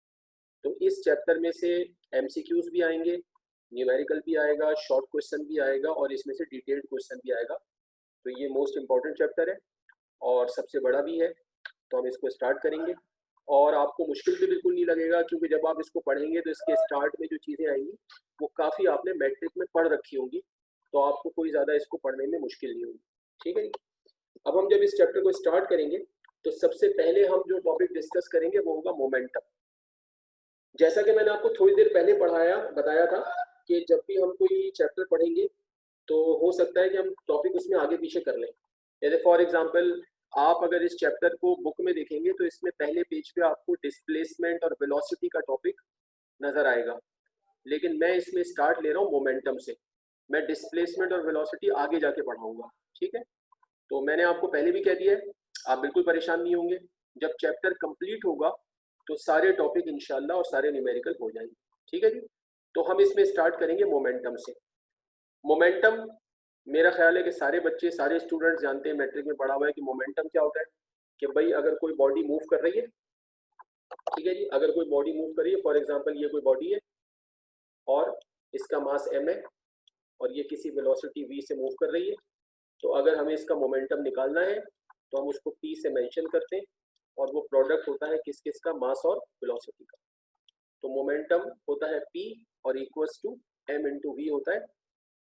तो इस चैप्टर में से एमसीक्यूज भी आएंगे, न्यूमेरिकल भी आएगा, शॉर्ट क्वेश्चन भी आएगा और इसमें से डिटेल्ड क्वेश्चन भी आएगा। तो ये मोस्ट इंपॉर्टेंट चैप्टर है और सबसे बड़ा भी है, तो हम इसको स्टार्ट करेंगे। और आपको मुश्किल भी बिल्कुल नहीं लगेगा, क्योंकि जब आप इसको पढ़ेंगे तो इसके स्टार्ट में जो चीज़ें आएंगी वो काफ़ी आपने मैट्रिक में पढ़ रखी होंगी, तो आपको कोई ज़्यादा इसको पढ़ने में मुश्किल नहीं होगी। ठीक है जी। अब हम जब इस चैप्टर को स्टार्ट करेंगे तो सबसे पहले हम जो टॉपिक डिस्कस करेंगे वो होगा मोमेंटम। जैसा कि मैंने आपको थोड़ी देर पहले बताया था कि जब भी हम कोई चैप्टर पढ़ेंगे तो हो सकता है कि हम टॉपिक उसमें आगे पीछे कर लें। जैसे फॉर एग्जांपल आप अगर इस चैप्टर को बुक में देखेंगे तो इसमें पहले पेज पे आपको डिस्प्लेसमेंट और वेलोसिटी का टॉपिक नजर आएगा, लेकिन मैं इसमें स्टार्ट ले रहा हूँ मोमेंटम से। मैं डिस्प्लेसमेंट और वेलोसिटी आगे जाके पढ़ाऊंगा, ठीक है। तो मैंने आपको पहले भी कह दिया है, आप बिल्कुल परेशान नहीं होंगे। जब चैप्टर कंप्लीट होगा तो सारे टॉपिक इंशाल्लाह और सारे न्यूमेरिकल हो जाएंगे, ठीक है जी। तो हम इसमें स्टार्ट करेंगे मोमेंटम से। मोमेंटम, मेरा ख्याल है कि सारे बच्चे, सारे स्टूडेंट्स जानते हैं, मैट्रिक में पढ़ा हुआ है कि मोमेंटम क्या होता है। कि भाई अगर कोई बॉडी मूव कर रही है, ठीक है जी, अगर कोई बॉडी मूव कर रही है, फॉर एग्जांपल ये कोई बॉडी है और इसका मास m है और ये किसी वेलोसिटी v से मूव कर रही है, तो अगर हमें इसका मोमेंटम निकालना है तो हम उसको p से मेंशन करते हैं और वो प्रोडक्ट होता है किस किस का, मास और वेलोसिटी का। तो मोमेंटम होता है p और equals to m into v होता है,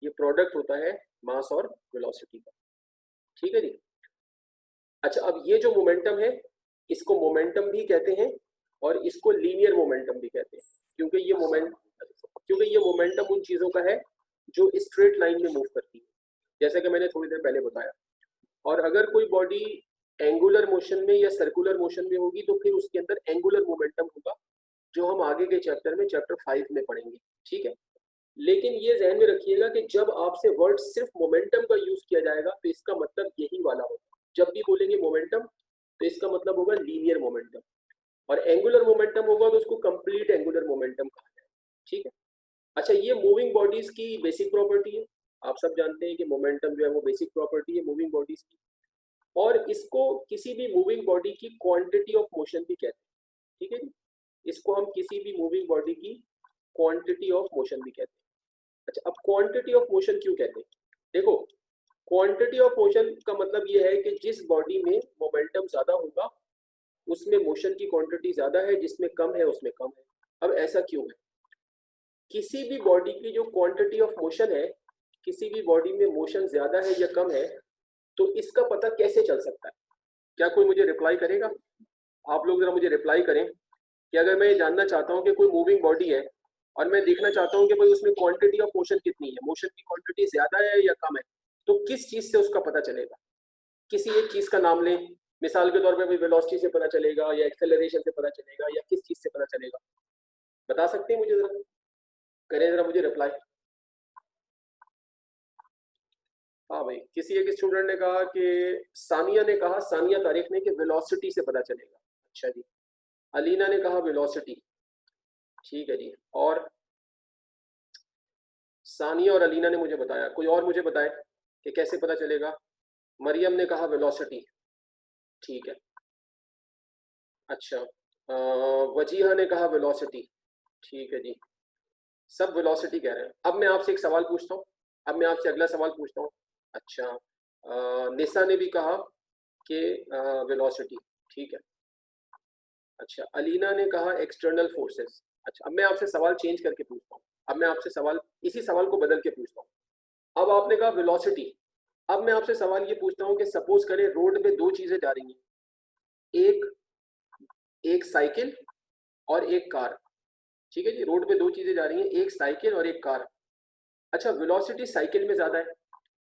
ये प्रोडक्ट होता है मास और वेलोसिटी का, ठीक है जी। अच्छा, अब ये जो मोमेंटम है इसको मोमेंटम भी कहते हैं और इसको लीनियर मोमेंटम भी कहते हैं, क्योंकि ये मोमेंटम उन चीजों का है जो स्ट्रेट लाइन में मूव करती है, जैसा कि मैंने थोड़ी देर पहले बताया। और अगर कोई बॉडी एंगुलर मोशन में या सर्कुलर मोशन में होगी तो फिर उसके अंदर एंगुलर मोमेंटम होगा, जो हम आगे के चैप्टर में, चैप्टर 5 में पढ़ेंगे, ठीक है। लेकिन ये ध्यान में रखिएगा कि जब आपसे वर्ड सिर्फ मोमेंटम का यूज किया जाएगा तो इसका मतलब यही वाला होगा। जब भी बोलेंगे मोमेंटम तो इसका मतलब होगा लीनियर मोमेंटम, और एंगुलर मोमेंटम होगा तो उसको कंप्लीट एंगुलर मोमेंटम कहा जाएगा, ठीक है। अच्छा, ये मूविंग बॉडीज की बेसिक प्रॉपर्टी है। आप सब जानते हैं कि मोमेंटम जो है वो बेसिक प्रॉपर्टी है मूविंग बॉडीज की, और इसको किसी भी मूविंग बॉडी की क्वांटिटी ऑफ मोशन भी कहते हैं, ठीक है जी। इसको हम किसी भी मूविंग बॉडी की क्वांटिटी ऑफ मोशन भी कहते हैं। अच्छा, अब क्वांटिटी ऑफ मोशन क्यों कहते हैं? देखो, क्वांटिटी ऑफ मोशन का मतलब ये है कि जिस बॉडी में मोमेंटम ज्यादा होगा उसमें मोशन की क्वांटिटी ज्यादा है, जिसमें कम है उसमें कम है। अब ऐसा क्यों है? किसी भी बॉडी की जो क्वांटिटी ऑफ मोशन है, किसी भी बॉडी में मोशन ज्यादा है या कम है, तो इसका पता कैसे चल सकता है? क्या कोई मुझे रिप्लाई करेगा? आप लोग जरा मुझे रिप्लाई करें कि अगर मैं ये जानना चाहता हूँ कि कोई मूविंग बॉडी है और मैं देखना चाहता हूँ कि भाई उसमें क्वांटिटी ऑफ मोशन कितनी है, मोशन की क्वांटिटी ज्यादा है या कम है, तो किस चीज से उसका पता चलेगा? किसी एक चीज का नाम लें, मिसाल के तौर पे वेलोसिटी से पता चलेगा या एक्सेलरेशन से पता चलेगा या किस चीज से पता चलेगा? बता सकते हैं मुझे? जरा करें जरा मुझे रिप्लाई। हाँ भाई, किसी एक स्टूडेंट ने कहा कि सानिया ने कहा, सानिया तारिक ने, कि वेलोसिटी से पता चलेगा। अच्छा जी। अलीना ने कहा वेलोसिटी, ठीक है जी। और सानिया और अलीना ने मुझे बताया, कोई और मुझे बताए कि कैसे पता चलेगा? मरियम ने कहा वेलोसिटी, ठीक है। अच्छा, वजीहा ने कहा वेलोसिटी, ठीक है जी। सब वेलोसिटी कह रहे हैं। अब मैं आपसे एक सवाल पूछता हूँ, अब मैं आपसे अगला सवाल पूछता हूँ। अच्छा, निसा ने भी कहा कि वेलोसिटी, ठीक है। अच्छा, अलीना ने कहा एक्सटर्नल फोर्सेस। अच्छा, अब मैं आपसे सवाल चेंज करके पूछता हूँ। अब मैं आपसे सवाल, इसी सवाल को बदल के पूछता हूँ। अब आपने कहा वेलोसिटी, अब मैं आपसे सवाल ये पूछता हूँ कि सपोज करें रोड पे दो चीजें जा रही हैं, एक साइकिल और एक कार, ठीक है जी। रोड पे दो चीजें जा रही हैं, एक साइकिल और एक कार। अच्छा, वेलोसिटी साइकिल में ज्यादा है,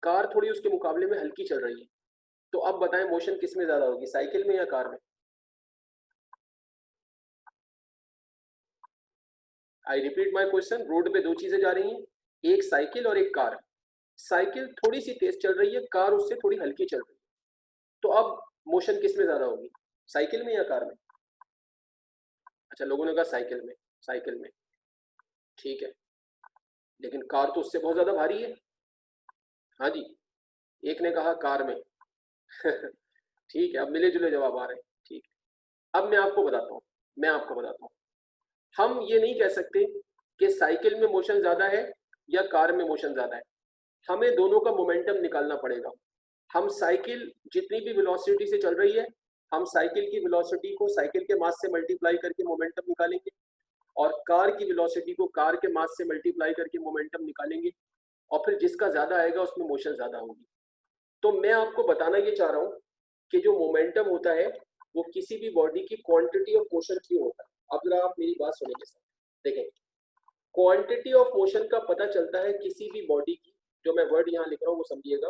कार थोड़ी उसके मुकाबले में हल्की चल रही है, तो अब बताएं मोशन किस में ज्यादा होगी, साइकिल में या कार में? I repeat my question, road पे दो चीजें जा रही हैं, एक साइकिल और एक कार। साइकिल थोड़ी सी तेज चल रही है, कार उससे थोड़ी हल्की चल रही है, तो अब मोशन किस में ज्यादा होगी, साइकिल में या कार में? अच्छा, लोगों ने कहा साइकिल में, साइकिल में, ठीक है। लेकिन कार तो उससे बहुत ज्यादा भारी है। हाँ जी, एक ने कहा कार में। ठीक है, अब मिले जुले जवाब आ रहे हैं, ठीक है। अब मैं आपको बताता हूँ, मैं आपको बताता हूँ, हम ये नहीं कह सकते कि साइकिल में मोशन ज्यादा है या कार में मोशन ज्यादा है, हमें दोनों का मोमेंटम निकालना पड़ेगा। हम साइकिल जितनी भी वेलोसिटी से चल रही है, हम साइकिल की वेलोसिटी को साइकिल के मास से मल्टीप्लाई करके मोमेंटम निकालेंगे, और कार की वेलोसिटी को कार के मास से मल्टीप्लाई करके मोमेंटम निकालेंगे, और फिर जिसका ज्यादा आएगा उसमें मोशन ज्यादा होगी। तो मैं आपको बताना ये चाह रहा हूँ कि जो मोमेंटम होता है वो किसी भी बॉडी की क्वांटिटी ऑफ मोशन क्यों होता है। अब जरा आप मेरी बात सुनेंगे सर, देखें क्वांटिटी ऑफ मोशन का पता चलता है किसी भी बॉडी की, जो मैं वर्ड यहाँ लिख रहा हूँ वो समझिएगा,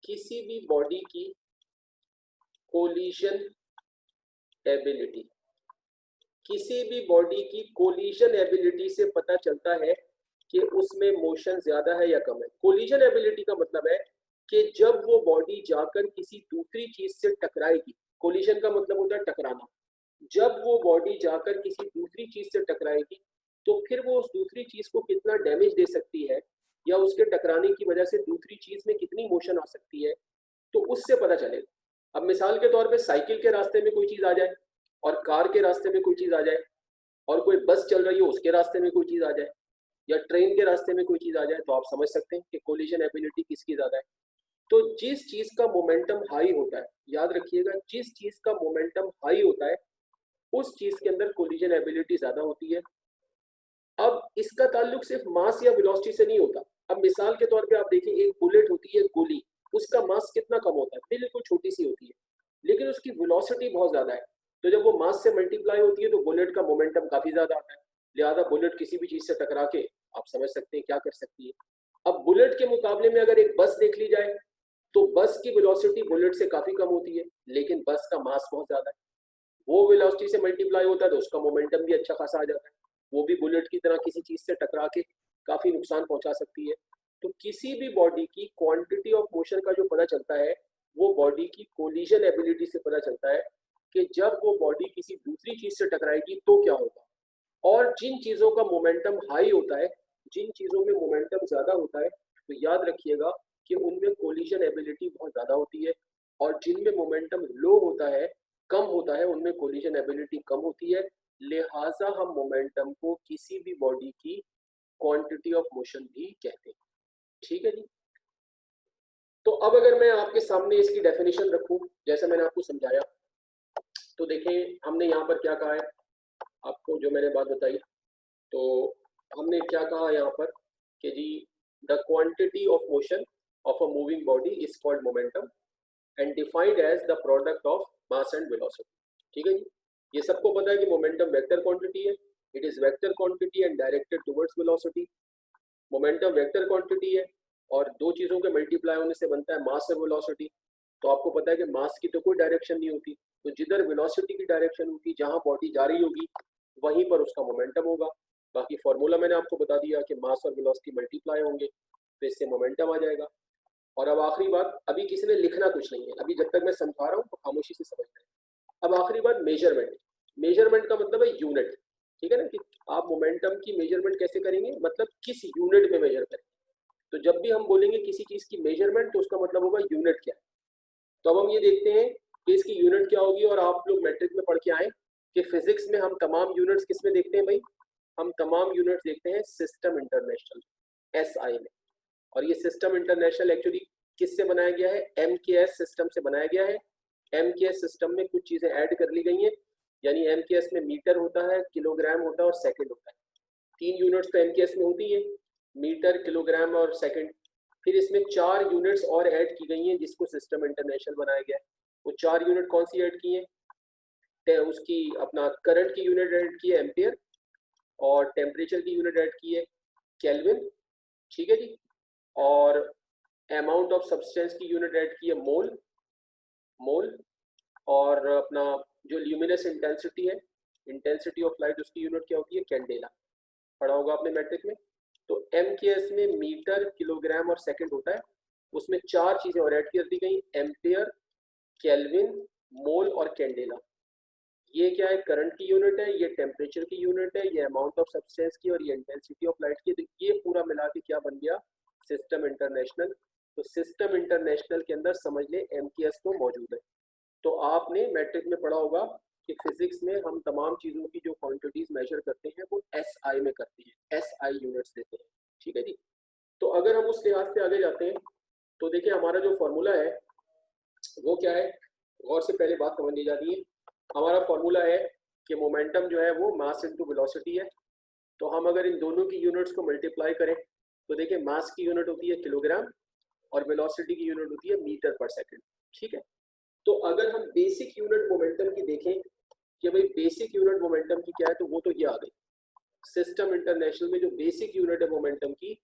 किसी भी बॉडी की कोलिजन एबिलिटी, किसी भी बॉडी की कोलिजन एबिलिटी से पता चलता है कि उसमें मोशन ज्यादा है या कम है। कोलिजन एबिलिटी का मतलब है कि जब वो बॉडी जाकर किसी दूसरी चीज से टकराएगी, कोलिजन का मतलब होता है टकराना, जब वो बॉडी जाकर किसी दूसरी चीज से टकराएगी तो फिर वो उस दूसरी चीज को कितना डैमेज दे सकती है या उसके टकराने की वजह से दूसरी चीज में कितनी मोशन आ सकती है, तो उससे पता चलेगा। अब मिसाल के तौर पे साइकिल के रास्ते में कोई चीज आ जाए और कार के रास्ते में कोई चीज आ जाए और कोई बस चल रही है उसके रास्ते में कोई चीज आ जाए या ट्रेन के रास्ते में कोई चीज आ जाए, तो आप समझ सकते हैं कि कोलिजन एबिलिटी किसकी ज्यादा है। तो जिस चीज का मोमेंटम हाई होता है, याद रखिएगा, जिस चीज का मोमेंटम हाई होता है उस चीज के अंदर कोलिजन एबिलिटी ज्यादा होती है। अब इसका ताल्लुक सिर्फ मास या वेलोसिटी से नहीं होता। अब मिसाल के तौर पे आप देखिए, एक बुलेट होती है, गोली, उसका मास कितना कम होता है, बिल्कुल छोटी सी होती है, लेकिन उसकी वेलोसिटी बहुत ज्यादा है। तो जब वो मास से मल्टीप्लाई होती है तो बुलेट का मोमेंटम काफी ज्यादा आता है, लिहाजा बुलेट किसी भी चीज से टकरा के आप समझ सकते हैं क्या कर सकती है। अब बुलेट के मुकाबले में अगर एक बस देख ली जाए तो बस की वेलोसिटी बुलेट से काफी कम होती है, लेकिन बस का मास बहुत ज्यादा है, वो वेलोसिटी से मल्टीप्लाई होता है तो उसका मोमेंटम भी अच्छा खासा आ जाता है, वो भी बुलेट की तरह किसी चीज से टकरा के काफी नुकसान पहुंचा सकती है। तो किसी भी बॉडी की क्वांटिटी ऑफ मोशन का जो पता चलता है वो बॉडी की कोलिजन एबिलिटी से पता चलता है कि जब वो बॉडी किसी दूसरी चीज से टकराएगी तो क्या होगा। और जिन चीजों का मोमेंटम हाई होता है, जिन चीजों में मोमेंटम ज्यादा होता है, तो याद रखिएगा कि उनमें कोलिजन एबिलिटी बहुत ज्यादा होती है, और जिनमें मोमेंटम लो होता है, कम होता है, उनमें कोलिजन एबिलिटी कम होती है। लिहाजा हम मोमेंटम को किसी भी बॉडी की क्वांटिटी ऑफ मोशन भी कहते हैं। ठीक है जी। तो अब अगर मैं आपके सामने इसकी डेफिनेशन रखूं जैसे मैंने आपको समझाया, तो देखें हमने यहाँ पर क्या कहा है, आपको जो मैंने बात बताई, तो हमने क्या कहा यहाँ पर कि जी the quantity of motion of a moving body is called momentum and defined as the product of mass and velocity. ठीक है जी। ये सबको पता है कि मोमेंटम वेक्टर क्वांटिटी है, it is vector quantity and directed towards velocity. Momentum vector quantity है और दो चीजों के मल्टीप्लाई होने से बनता है मास और वेलोसिटी। तो आपको पता है कि मास की तो कोई डायरेक्शन नहीं होती, तो जिधर वेलोसिटी की डायरेक्शन होगी, जहां बॉडी जा रही होगी वहीं पर उसका मोमेंटम होगा। बाकी फॉर्मूला मैंने आपको बता दिया कि मास और वेलोसिटी मल्टीप्लाई होंगे तो इससे मोमेंटम आ जाएगा। और अब आखिरी बात, अभी किसी ने लिखना कुछ नहीं है, अभी जब तक मैं समझा रहा हूँ तो खामोशी से समझना है। अब आखिरी बात मेजरमेंट। मेजरमेंट का मतलब है यूनिट। ठीक है ना, कि आप मोमेंटम की मेजरमेंट कैसे करेंगे, मतलब किस यूनिट में मेजर करेंगे। तो जब भी हम बोलेंगे किसी चीज की मेजरमेंट तो उसका मतलब होगा यूनिट क्या है। तो अब हम ये देखते हैं कि इसकी यूनिट क्या होगी, और आप लोग मैट्रिक में पढ़ के आए कि फिजिक्स में हम तमाम यूनिट्स किस में देखते हैं भाई, हम तमाम यूनिट्स देखते हैं सिस्टम इंटरनेशनल SI में। और ये सिस्टम इंटरनेशनल एक्चुअली किससे बनाया गया है, MKS सिस्टम से बनाया गया है। MKS सिस्टम में कुछ चीजें ऐड कर ली गई हैं, यानी MKS में मीटर होता है, किलोग्राम होता है और सेकंड होता है। 3 यूनिट्स तो MKS में होती है, मीटर, किलोग्राम और सेकंड। फिर इसमें 4 यूनिट्स और ऐड की गई हैं जिसको सिस्टम इंटरनेशनल बनाया गया है। वो 4 यूनिट कौन सी ऐड की हैं, उसकी अपना करंट की यूनिट ऐड की है एम्पियर, और टेम्परेचर की यूनिट ऐड की है केल्विन। ठीक है जी। और अमाउंट ऑफ सब्सटेंस की यूनिट ऐड की है मोल, और अपना जो ल्यूमिनस इंटेंसिटी है, इंटेंसिटी ऑफ लाइट, उसकी यूनिट क्या होती है, कैंडेला। पढ़ा होगा आपने मैट्रिक में। तो MKS में मीटर, किलोग्राम और सेकंड होता है, उसमें 4 चीजें और ऐड कर दी गई, एम्पियर, केल्विन, मोल और कैंडेला। ये क्या है, करंट की यूनिट है, ये टेम्परेचर की यूनिट है, ये अमाउंट ऑफ सब्सटेंस की, और ये इंटेंसिटी ऑफ लाइट की। तो ये पूरा मिला के क्या बन गया, सिस्टम इंटरनेशनल। तो सिस्टम इंटरनेशनल के अंदर समझ ले MKS तो मौजूद है। तो आपने मैट्रिक में पढ़ा होगा कि फिजिक्स में हम तमाम चीजों की जो क्वांटिटीज मेजर करते हैं वो SI में करते हैं, SI यूनिट्स देते हैं। ठीक है जी। तो अगर हम उस लिहाज से आगे जाते हैं तो देखिए हमारा जो फॉर्मूला है वो क्या है, गौर से पहले बात समझ ली जाती है। हमारा फॉर्मूला है कि मोमेंटम जो है वो मास इनटू वेलोसिटी है। तो हम अगर इन दोनों की यूनिट्स को मल्टीप्लाई करें तो देखिए मास की यूनिट होती है किलोग्राम और वेलोसिटी की यूनिट होती है मीटर पर सेकंड। ठीक है। तो अगर हम बेसिक यूनिट मोमेंटम की देखें कि भाई बेसिक यूनिट मोमेंटम की क्या है, तो वो तो ये आ गई। सिस्टम इंटरनेशनल में जो बेसिक यूनिट है मोमेंटम की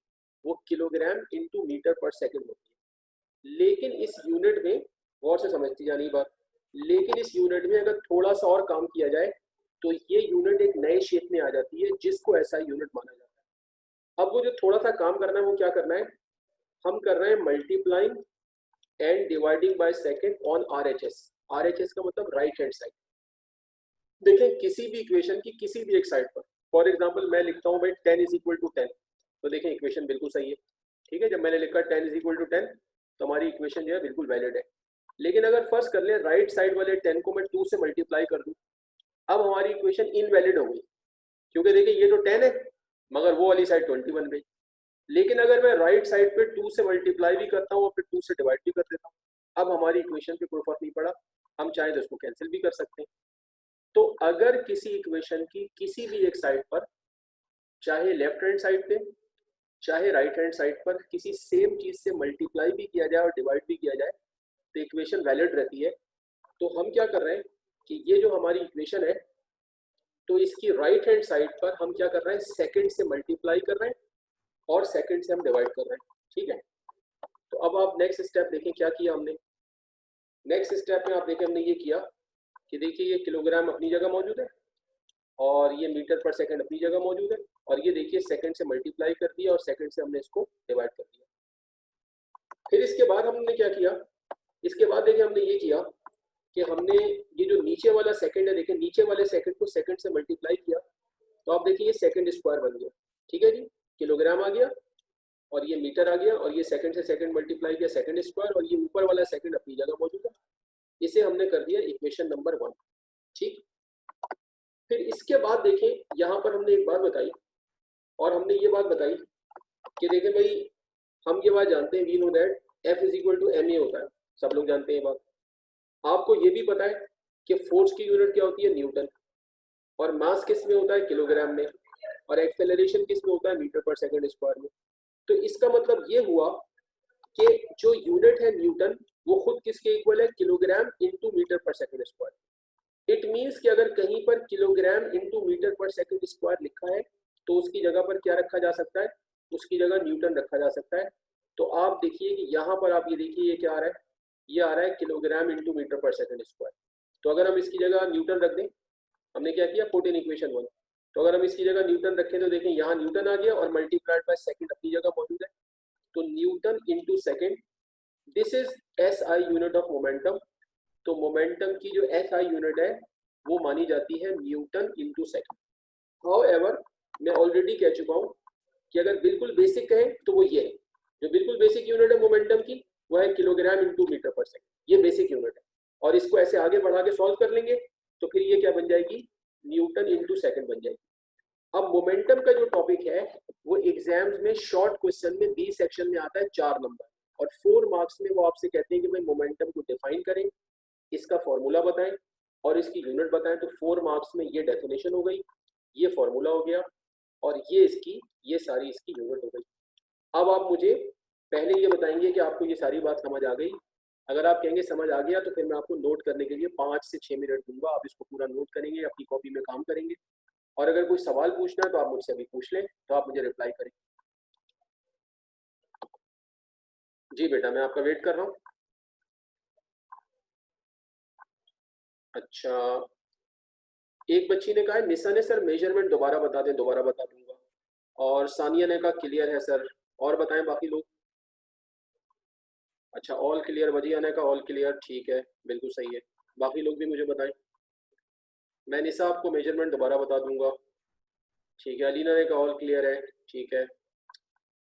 वो किलोग्राम इंटू मीटर पर सेकंड होती है। लेकिन इस यूनिट में गौर से समझती जानी बात, लेकिन इस यूनिट में अगर थोड़ा सा और काम किया जाए तो ये यूनिट एक नए शेप में आ जाती है जिसको ऐसा यूनिट माना जाता है। अब वो जो थोड़ा सा काम करना है वो क्या करना है, हम कर रहे हैं multiplying and dividing by second on RHS. RHS का मतलब राइट हैंड साइड। देखें किसी भी इक्वेशन की किसी भी एक साइड पर, फॉर एग्जांपल मैं लिखता हूं भाई 10 इज इक्वल टू 10, तो देखें इक्वेशन बिल्कुल सही है, ठीक है। जब मैंने लिखा 10 इज इक्वल टू 10 तो हमारी इक्वेशन जो है बिल्कुल वैलिड है। लेकिन अगर फर्स्ट कर ले राइट साइड वाले 10 को मैं 2 से मल्टीप्लाई कर दूं, अब हमारी इक्वेशन इनवैलिड हो गई, क्योंकि देखिए ये तो 10 है मगर वो वाली साइड 20 बन गई। लेकिन अगर मैं राइट साइड पे 2 से मल्टीप्लाई भी करता हूँ और फिर 2 से डिवाइड भी कर देता हूँ, अब हमारी इक्वेशन पे कोई फर्क नहीं पड़ा, हम चाहे तो इसको कैंसिल भी कर सकते हैं। तो अगर किसी इक्वेशन की किसी भी एक साइड पर, चाहे लेफ्ट हैंड साइड पे चाहे राइट हैंड साइड पर, किसी सेम चीज से मल्टीप्लाई भी किया जाए और डिवाइड भी किया जाए तो इक्वेशन वैलिड रहती है। तो हम क्या कर रहे हैं कि ये जो हमारी इक्वेशन है तो इसकी राइट हैंड साइड पर हम क्या कर रहे हैं, सेकंड से मल्टीप्लाई कर रहे हैं और सेकंड से हम डिवाइड कर रहे हैं, ठीक है। तो अब आप नेक्स्ट स्टेप देखें क्या किया हमने। नेक्स्ट स्टेप में आप देखें हमने ये किया कि देखिए ये किलोग्राम अपनी जगह मौजूद है और ये मीटर पर सेकंड अपनी जगह मौजूद है, और ये देखिए सेकंड से मल्टीप्लाई कर दिया और सेकंड से हमने इसको डिवाइड कर दिया। फिर इसके बाद हमने क्या किया, इसके बाद देखिए हमने ये किया कि हमने ये जो नीचे वाला सेकंड है, देखिए नीचे वाले सेकंड को सेकंड से मल्टीप्लाई किया तो आप देखिए ये सेकंड स्क्वायर बन गया, ठीक है जी। किलोग्राम आ गया और ये मीटर आ गया और ये सेकंड से सेकंड मल्टीप्लाई किया सेकंड स्क्वायर, और ये ऊपर वाला सेकंड अपनी जगह मौजूद है। इसे हमने कर दिया इक्वेशन नंबर 1, ठीक। फिर इसके बाद देखें यहाँ पर हमने एक बात बताई, और हमने ये बात बताई कि देखें भाई हम ये बात जानते हैं, we know that F is equal to ma होता है, सब लोग जानते हैं बात। आपको ये भी पता है कि फोर्स की यूनिट क्या होती है, न्यूटन, और मास किस में होता है, किलोग्राम में, और एक्सेलरेशन किस में होता है, मीटर पर सेकंड स्क्वायर में। तो इसका मतलब ये हुआ कि जो यूनिट है न्यूटन वो खुद किसके इक्वल है, किलोग्राम इंटू मीटर पर सेकंड स्क्वायर। इट मीन्स कि अगर कहीं पर किलोग्राम इंटू मीटर पर सेकंड स्क्वायर लिखा है तो उसकी जगह पर क्या रखा जा सकता है, उसकी जगह न्यूटन रखा जा सकता है। तो आप देखिए कि यहाँ पर आप ये देखिए ये क्या आ रहा है, ये आ रहा है किलोग्राम इंटू मीटर पर सेकंड स्क्वायर। तो अगर हम इसकी जगह न्यूटन रख दें, हमने क्या किया, पुट इन इक्वेशन 1, तो अगर हम इसकी जगह न्यूटन रखें तो देखें यहाँ न्यूटन आ गया और मल्टीप्लाइड बाय सेकंड अपनी जगह मौजूद है, तो Newton into second, this is SI unit of momentum. तो मोमेंटम की जो SI यूनिट है वो मानी जाती है न्यूटन इंटू सेकंड। हाउएवर मैं ऑलरेडी कह चुका हूँ कि अगर बिल्कुल बेसिक कहें तो वो ये है, जो बिल्कुल बेसिक यूनिट है मोमेंटम की वो है किलोग्राम इंटू मीटर पर सेकंड, ये बेसिक यूनिट है। और इसको ऐसे आगे बढ़ा के सॉल्व कर लेंगे तो फिर ये क्या बन जाएगी, न्यूटन इंटू सेकंड बन जाएगी। अब मोमेंटम का जो टॉपिक है वो एग्जाम्स में शॉर्ट क्वेश्चन में बी सेक्शन में आता है 4 नंबर, और 4 मार्क्स में वो आपसे कहते हैं कि भाई मोमेंटम को डिफाइन करें, इसका फॉर्मूला बताएं और इसकी यूनिट बताएं। तो 4 मार्क्स में ये डेफिनेशन हो गई, ये फॉर्मूला हो गया और ये सारी इसकी यूनिट हो गई। अब आप मुझे पहले ये बताएंगे कि आपको ये सारी बात समझ आ गई। अगर आप कहेंगे समझ आ गया तो फिर मैं आपको नोट करने के लिए 5 से 6 मिनट दूंगा, आप इसको पूरा नोट करेंगे, अपनी कॉपी में काम करेंगे, और अगर कोई सवाल पूछना है तो आप मुझसे अभी पूछ लें, तो आप मुझे रिप्लाई करें। जी बेटा मैं आपका वेट कर रहा हूँ। अच्छा, एक बच्ची ने कहा है, निशा ने सर मेजरमेंट दोबारा बता दें, दोबारा बता दूंगा, और सानिया ने कहा क्लियर है सर। और बताएं बाकी लोग। अच्छा ऑल क्लियर, वजिया ने कहा ऑल क्लियर, ठीक है बिल्कुल सही है। बाकी लोग भी मुझे बताएं। मैं निशा आपको मेजरमेंट दोबारा बता दूंगा, ठीक है। अलीना ने कहा ऑल क्लियर है, ठीक है।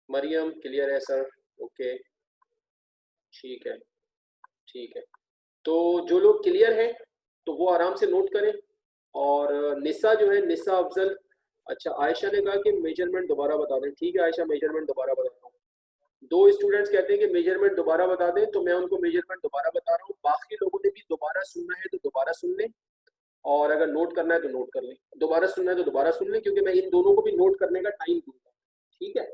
मरियम क्लियर है सर, ओके, ठीक है ठीक है। तो जो लोग क्लियर हैं तो वो आराम से नोट करें। और निशा जो है, निशा अफजल, अच्छा आयशा ने कहा कि मेजरमेंट दोबारा बता दें, ठीक है आयशा मेजरमेंट दोबारा बताता हूँ। 2 स्टूडेंट्स कहते हैं कि मेजरमेंट दोबारा बता दें, तो मैं उनको मेजरमेंट दोबारा बता रहा हूँ। बाकी लोगों ने भी दोबारा सुनना है तो दोबारा सुन लें, और अगर नोट करना है तो नोट कर लें। दोबारा सुनना है तो दोबारा सुन लें, क्योंकि मैं इन दोनों को भी नोट करने का टाइम दूंगा, ठीक है।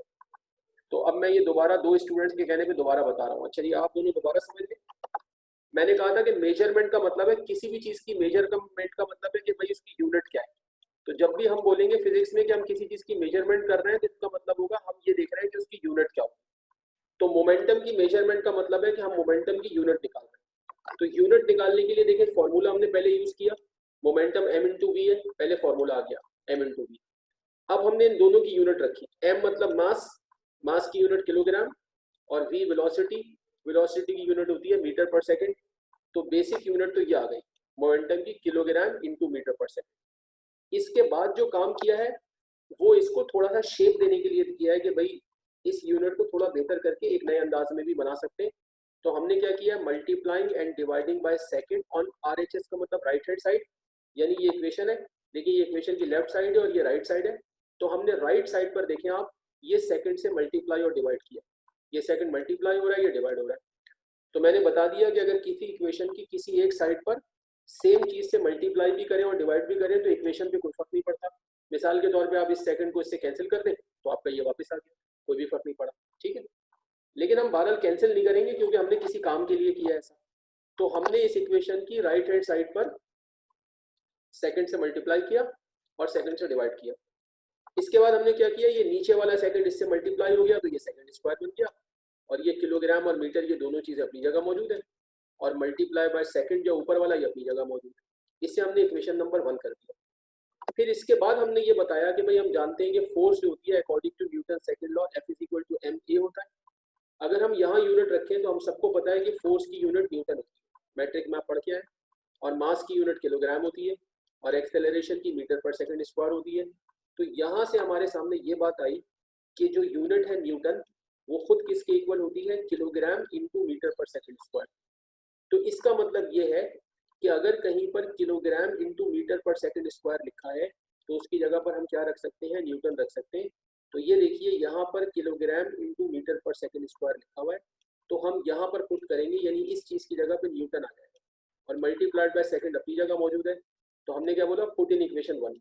तो अब मैं ये दोबारा 2 स्टूडेंट्स के कहने पे दोबारा बता रहा हूँ। अच्छा जी आप दोनों दोबारा समझ लें। मैंने कहा था कि मेजरमेंट का मतलब है किसी भी चीज की मेजरमेंट का मतलब है कि भाई उसकी यूनिट क्या है। तो जब भी हम बोलेंगे फिजिक्स में कि हम किसी चीज की मेजरमेंट कर रहे हैं तो इसका मतलब होगा हम ये देख रहे हैं कि उसकी यूनिट क्या हो। तो मोमेंटम की मेजरमेंट का मतलब है कि हम मोमेंटम की यूनिट निकाल रहे हैं। तो यूनिट निकालने के लिए देखिए फॉर्मूला हमने पहले यूज किया, मोमेंटम m इंटू वी है, पहले फॉर्मूला आ गया m इंटू वी। अब हमने इन दोनों की यूनिट रखी, m मतलब मास, मास की यूनिट किलोग्राम, और v वेलोसिटी, वेलोसिटी की यूनिट होती है मीटर पर सेकंड। तो बेसिक यूनिट तो ये आ गई मोमेंटम की, किलोग्राम इंटू मीटर पर सेकंड। इसके बाद जो काम किया है वो इसको थोड़ा सा शेप देने के लिए किया है कि भाई इस यूनिट को थोड़ा बेहतर करके एक नए अंदाज में भी बना सकते हैं। तो हमने क्या किया, multiplying and dividing by second on RHS का मतलब राइट हैंड साइड, यानी ये इक्वेशन है। देखिए ये इक्वेशन की लेफ्ट साइड है और ये राइट साइड है। तो हमने राइट साइड पर देखें आप, ये सेकंड से मल्टीप्लाई और डिवाइड किया, ये सेकंड मल्टीप्लाई हो रहा है, ये डिवाइड हो रहा है। तो मैंने बता दिया कि अगर किसी इक्वेशन की किसी एक साइड पर सेम चीज से मल्टीप्लाई भी करें और डिवाइड भी करें तो इक्वेशन पे कोई फर्क नहीं पड़ता। मिसाल के तौर पे आप इस सेकंड को इससे कैंसिल कर दें तो आपका ये वापस आ गया, कोई भी फर्क नहीं पड़ा। ठीक है, लेकिन हम बहरहाल कैंसिल नहीं करेंगे क्योंकि हमने किसी काम के लिए किया ऐसा। तो हमने इस इक्वेशन की राइट हैंड साइड पर सेकंड से मल्टीप्लाई किया और सेकंड से डिवाइड किया। इसके बाद हमने क्या किया, ये नीचे वाला सेकंड इससे मल्टीप्लाई हो गया तो ये सेकंड स्क्वायर बन गया, और ये किलोग्राम और मीटर ये दोनों चीजें अपनी जगह मौजूद है, और मल्टीप्लाई बाय सेकंड जो ऊपर वाला ये अपनी जगह मौजूद है। इससे हमने इक्वेशन नंबर 1 कर दिया। फिर इसके बाद हमने ये बताया कि भाई हम जानते हैं कि फोर्स जो होती है according to Newton second law F is equal to m a होता है। अगर हम यहाँ यूनिट रखें तो हम सबको पता है कि फोर्स की यूनिट न्यूटन होती है, मैट्रिक में आप पढ़ के आए, और मास की यूनिट किलोग्राम होती है, और एक्सेलरेशन की मीटर पर सेकंड स्क्वायर होती है। तो यहाँ से हमारे सामने ये बात आई कि जो यूनिट है न्यूटन वो खुद किसके इक्वल होती है, किलोग्राम इंटू मीटर पर सेकंड स्क्वायर। तो इसका मतलब ये है कि अगर कहीं पर किलोग्राम इंटू मीटर पर सेकंड स्क्वायर लिखा है तो उसकी जगह पर हम क्या रख सकते हैं, न्यूटन रख सकते हैं। तो ये देखिए यहाँ पर किलोग्राम इंटू मीटर पर सेकंड स्क्वायर लिखा हुआ है, तो हम यहाँ पर पुट करेंगे, यानी इस चीज की जगह पर न्यूटन आ जाएगा, और मल्टीप्लाइड बाय सेकंड अपनी जगह मौजूद है। तो हमने क्या बोला, पुट इन इक्वेशन 1।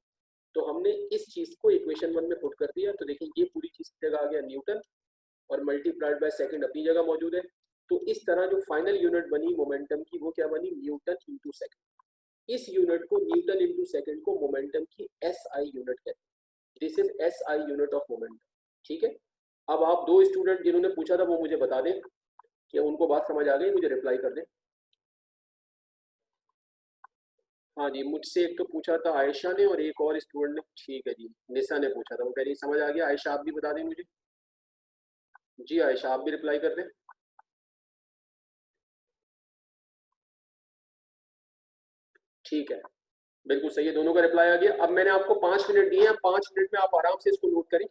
तो हमने इस चीज को इक्वेशन 1 में पुट कर दिया, तो देखिए ये पूरी चीज की जगह आ गया न्यूटन, और मल्टीप्लाइड बाय सेकंड अपनी जगह मौजूद है। तो इस तरह जो फाइनल यूनिट बनी मोमेंटम की वो क्या बनी, न्यूटन इंटू सेकंड। इस यूनिट को, न्यूटन इंटू सेकंड को, मोमेंटम की एस आई यूनिट कहते हैं। This is S I unit of momentum. ठीक है, अब आप दो स्टूडेंट जिन्होंने पूछा था वो मुझे बता दें कि उनको बात समझ आ गई, मुझे रिप्लाई कर दें। हाँ जी, मुझसे एक तो पूछा था आयशा ने और एक और स्टूडेंट ने, ठीक है जी, निशा ने पूछा था, वो कह रही समझ आ गया। आयशा आप भी बता दें मुझे। जी आयशा आप भी रिप्लाई कर दें। ठीक है, बिल्कुल सही है, दोनों का रिप्लाई आ गया। अब मैंने आपको 5 मिनट दिए हैं, 5 मिनट में आप आराम से इसको नोट करें,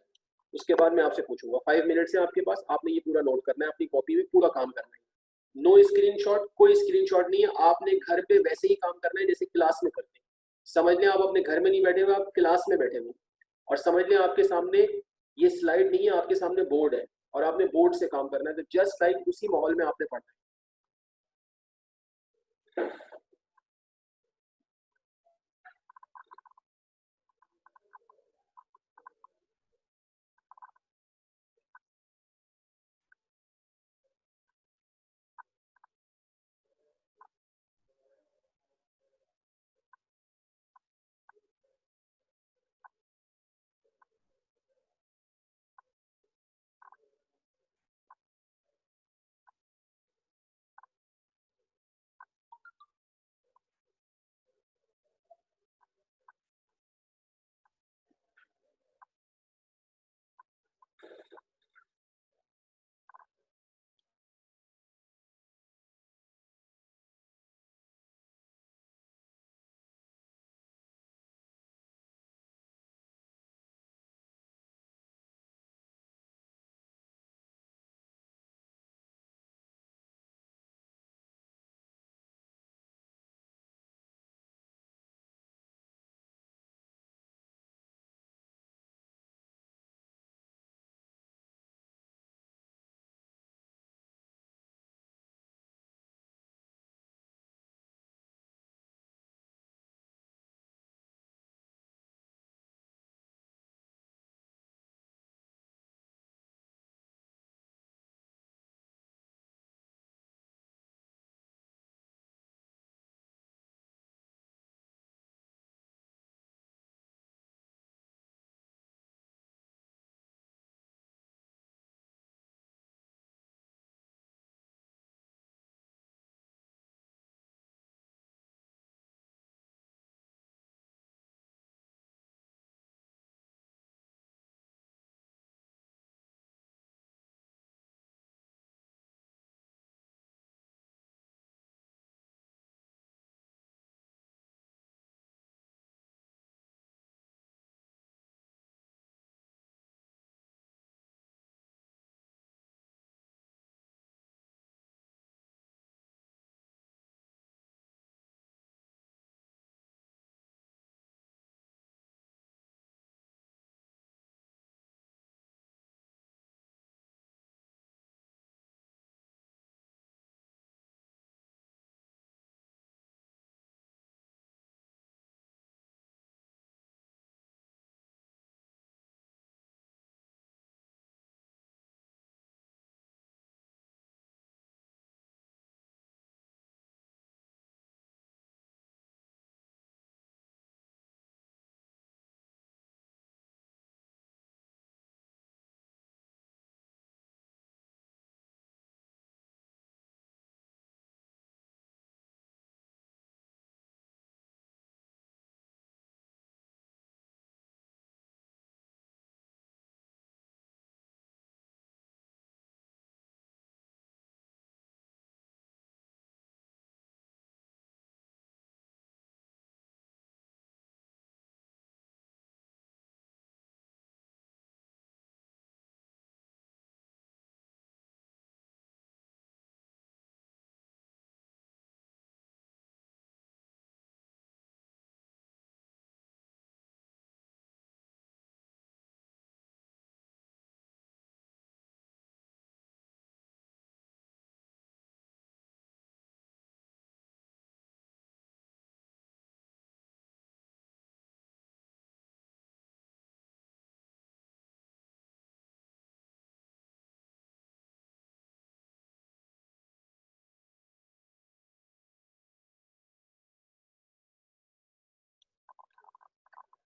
उसके बाद मैं आपसे पूछूंगा। 5 मिनट से आपके पास, आपने ये पूरा नोट करना है, अपनी कॉपी में पूरा काम करना है। नो स्क्रीनशॉट, कोई स्क्रीनशॉट नहीं है, आपने घर पे वैसे ही काम करना है जैसे क्लास में करते हैं। समझ लें आप अपने घर में नहीं बैठे हुए, आप क्लास में बैठे हुए, और समझ लें आपके सामने ये स्लाइड नहीं है, आपके सामने बोर्ड है, और आपने बोर्ड से काम करना है। तो जस्ट लाइक उसी माहौल में आपने पढ़ना है।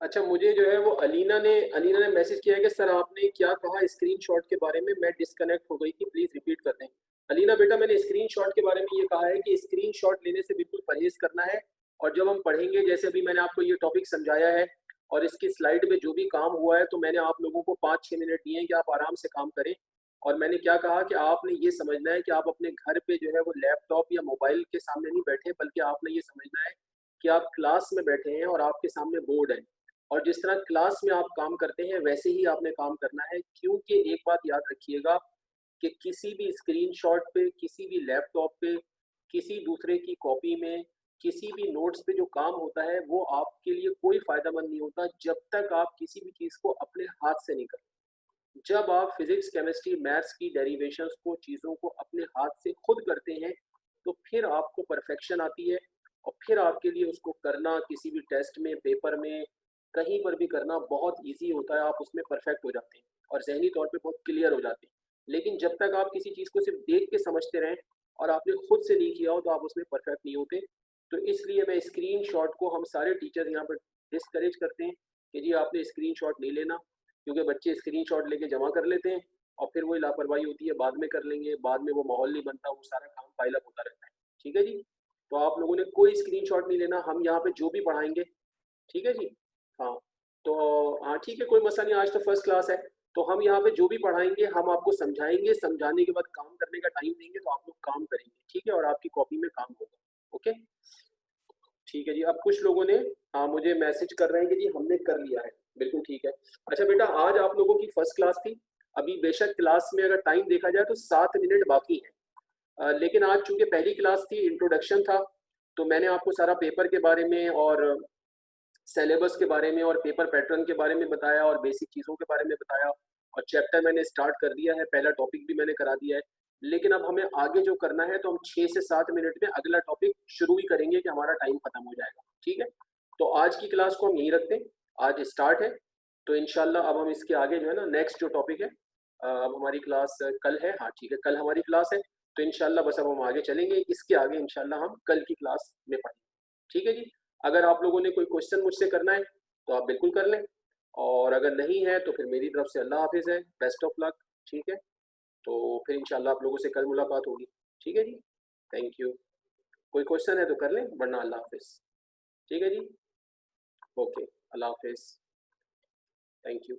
अच्छा, मुझे जो है वो अलीना ने मैसेज किया है कि सर आपने क्या कहा स्क्रीनशॉट के बारे में, मैं डिस्कनेक्ट हो गई थी, प्लीज़ रिपीट कर दें। अलीना बेटा, मैंने स्क्रीनशॉट के बारे में ये कहा है कि स्क्रीनशॉट लेने से बिल्कुल परहेज़ करना है, और जब हम पढ़ेंगे, जैसे अभी मैंने आपको ये टॉपिक समझाया है और इसकी स्लाइड में जो भी काम हुआ है, तो मैंने आप लोगों को 5-6 मिनट दिए हैं कि आप आराम से काम करें। और मैंने क्या कहा कि आपने ये समझना है कि आप अपने घर पे जो है वो लैपटॉप या मोबाइल के सामने नहीं बैठे, बल्कि आपने ये समझना है कि आप क्लास में बैठे हैं और आपके सामने बोर्ड है, और जिस तरह क्लास में आप काम करते हैं वैसे ही आपने काम करना है। क्योंकि एक बात याद रखिएगा कि किसी भी स्क्रीनशॉट पे, किसी भी लैपटॉप पे, किसी दूसरे की कॉपी में, किसी भी नोट्स पे जो काम होता है वो आपके लिए कोई फायदेमंद नहीं होता जब तक आप किसी भी चीज़ को अपने हाथ से नहीं करते। जब आप फिजिक्स, केमिस्ट्री, मैथ्स की डेरिवेशंस को, चीज़ों को अपने हाथ से खुद करते हैं, तो फिर आपको परफेक्शन आती है, और फिर आपके लिए उसको करना किसी भी टेस्ट में, पेपर में, कहीं पर भी करना बहुत ईज़ी होता है, आप उसमें परफेक्ट हो जाते हैं और ज़हनी तौर पे बहुत क्लियर हो जाते हैं। लेकिन जब तक आप किसी चीज़ को सिर्फ देख के समझते रहें और आपने खुद से नहीं किया हो, तो आप उसमें परफेक्ट नहीं होते। तो इसलिए मैं स्क्रीनशॉट को, हम सारे टीचर्स यहाँ पर डिस्करेज करते हैं कि जी आपने स्क्रीनशॉट नहीं लेना, क्योंकि बच्चे स्क्रीनशॉट लेके जमा कर लेते हैं और फिर वही लापरवाही होती है, बाद में कर लेंगे, बाद में वो माहौल नहीं बनता, वो सारा काम पाइल अप होता रहता है। ठीक है जी? तो आप लोगों ने कोई स्क्रीनशॉट नहीं लेना, हम यहाँ पे जो भी पढ़ाएँगे, ठीक है जी? हाँ, तो हाँ ठीक है, कोई मसला नहीं, आज तो फर्स्ट क्लास है, तो हम यहाँ पे जो भी पढ़ाएँगे हम आपको समझाएँगे, समझाने के बाद काम करने का टाइम देंगे तो आप लोग काम करेंगे, ठीक है? और आपकी कॉपी में काम होगा, ओके? ठीक है जी। अब कुछ लोगों ने मुझे मैसेज कर रहे हैं कि जी हमने कर लिया है। बिल्कुल ठीक है। अच्छा बेटा, आज आप लोगों की फर्स्ट क्लास थी। अभी बेशक क्लास में अगर टाइम देखा जाए तो 7 मिनट बाकी हैं। लेकिन आज चूँकि पहली क्लास थी, इंट्रोडक्शन था, तो मैंने आपको सारा पेपर के बारे में और सिलेबस के बारे में और पेपर पैटर्न के बारे में बताया और बेसिक चीज़ों के बारे में बताया, और चैप्टर मैंने स्टार्ट कर दिया है, पहला टॉपिक भी मैंने करा दिया है। लेकिन अब हमें आगे जो करना है, तो हम 6 से 7 मिनट में अगला टॉपिक शुरू ही करेंगे कि हमारा टाइम खत्म हो जाएगा, ठीक है? तो आज की क्लास को हम यहीं रखते हैं, आज स्टार्ट है, तो इंशाल्लाह अब हम इसके आगे जो है ना, नेक्स्ट जो टॉपिक है, अब हमारी क्लास कल है, हाँ ठीक है, कल हमारी क्लास है, तो इंशाल्लाह बस अब हम आगे चलेंगे, इसके आगे इंशाल्लाह हम कल की क्लास में पढ़ेंगे, ठीक है जी? अगर आप लोगों ने कोई क्वेश्चन मुझसे करना है, तो आप बिल्कुल कर लें, और अगर नहीं है, तो फिर मेरी तरफ से अल्लाह हाफ़िज़ है, बेस्ट ऑफ लक, ठीक है? तो फिर इंशाल्लाह आप लोगों से कल मुलाकात होगी, ठीक है जी? Thank you. कोई क्वेश्चन है तो कर लें, वरना अल्लाह हाफ़िज़, ठीक है जी? ओके, अल्लाह हाफ़िज़, थैंक यू।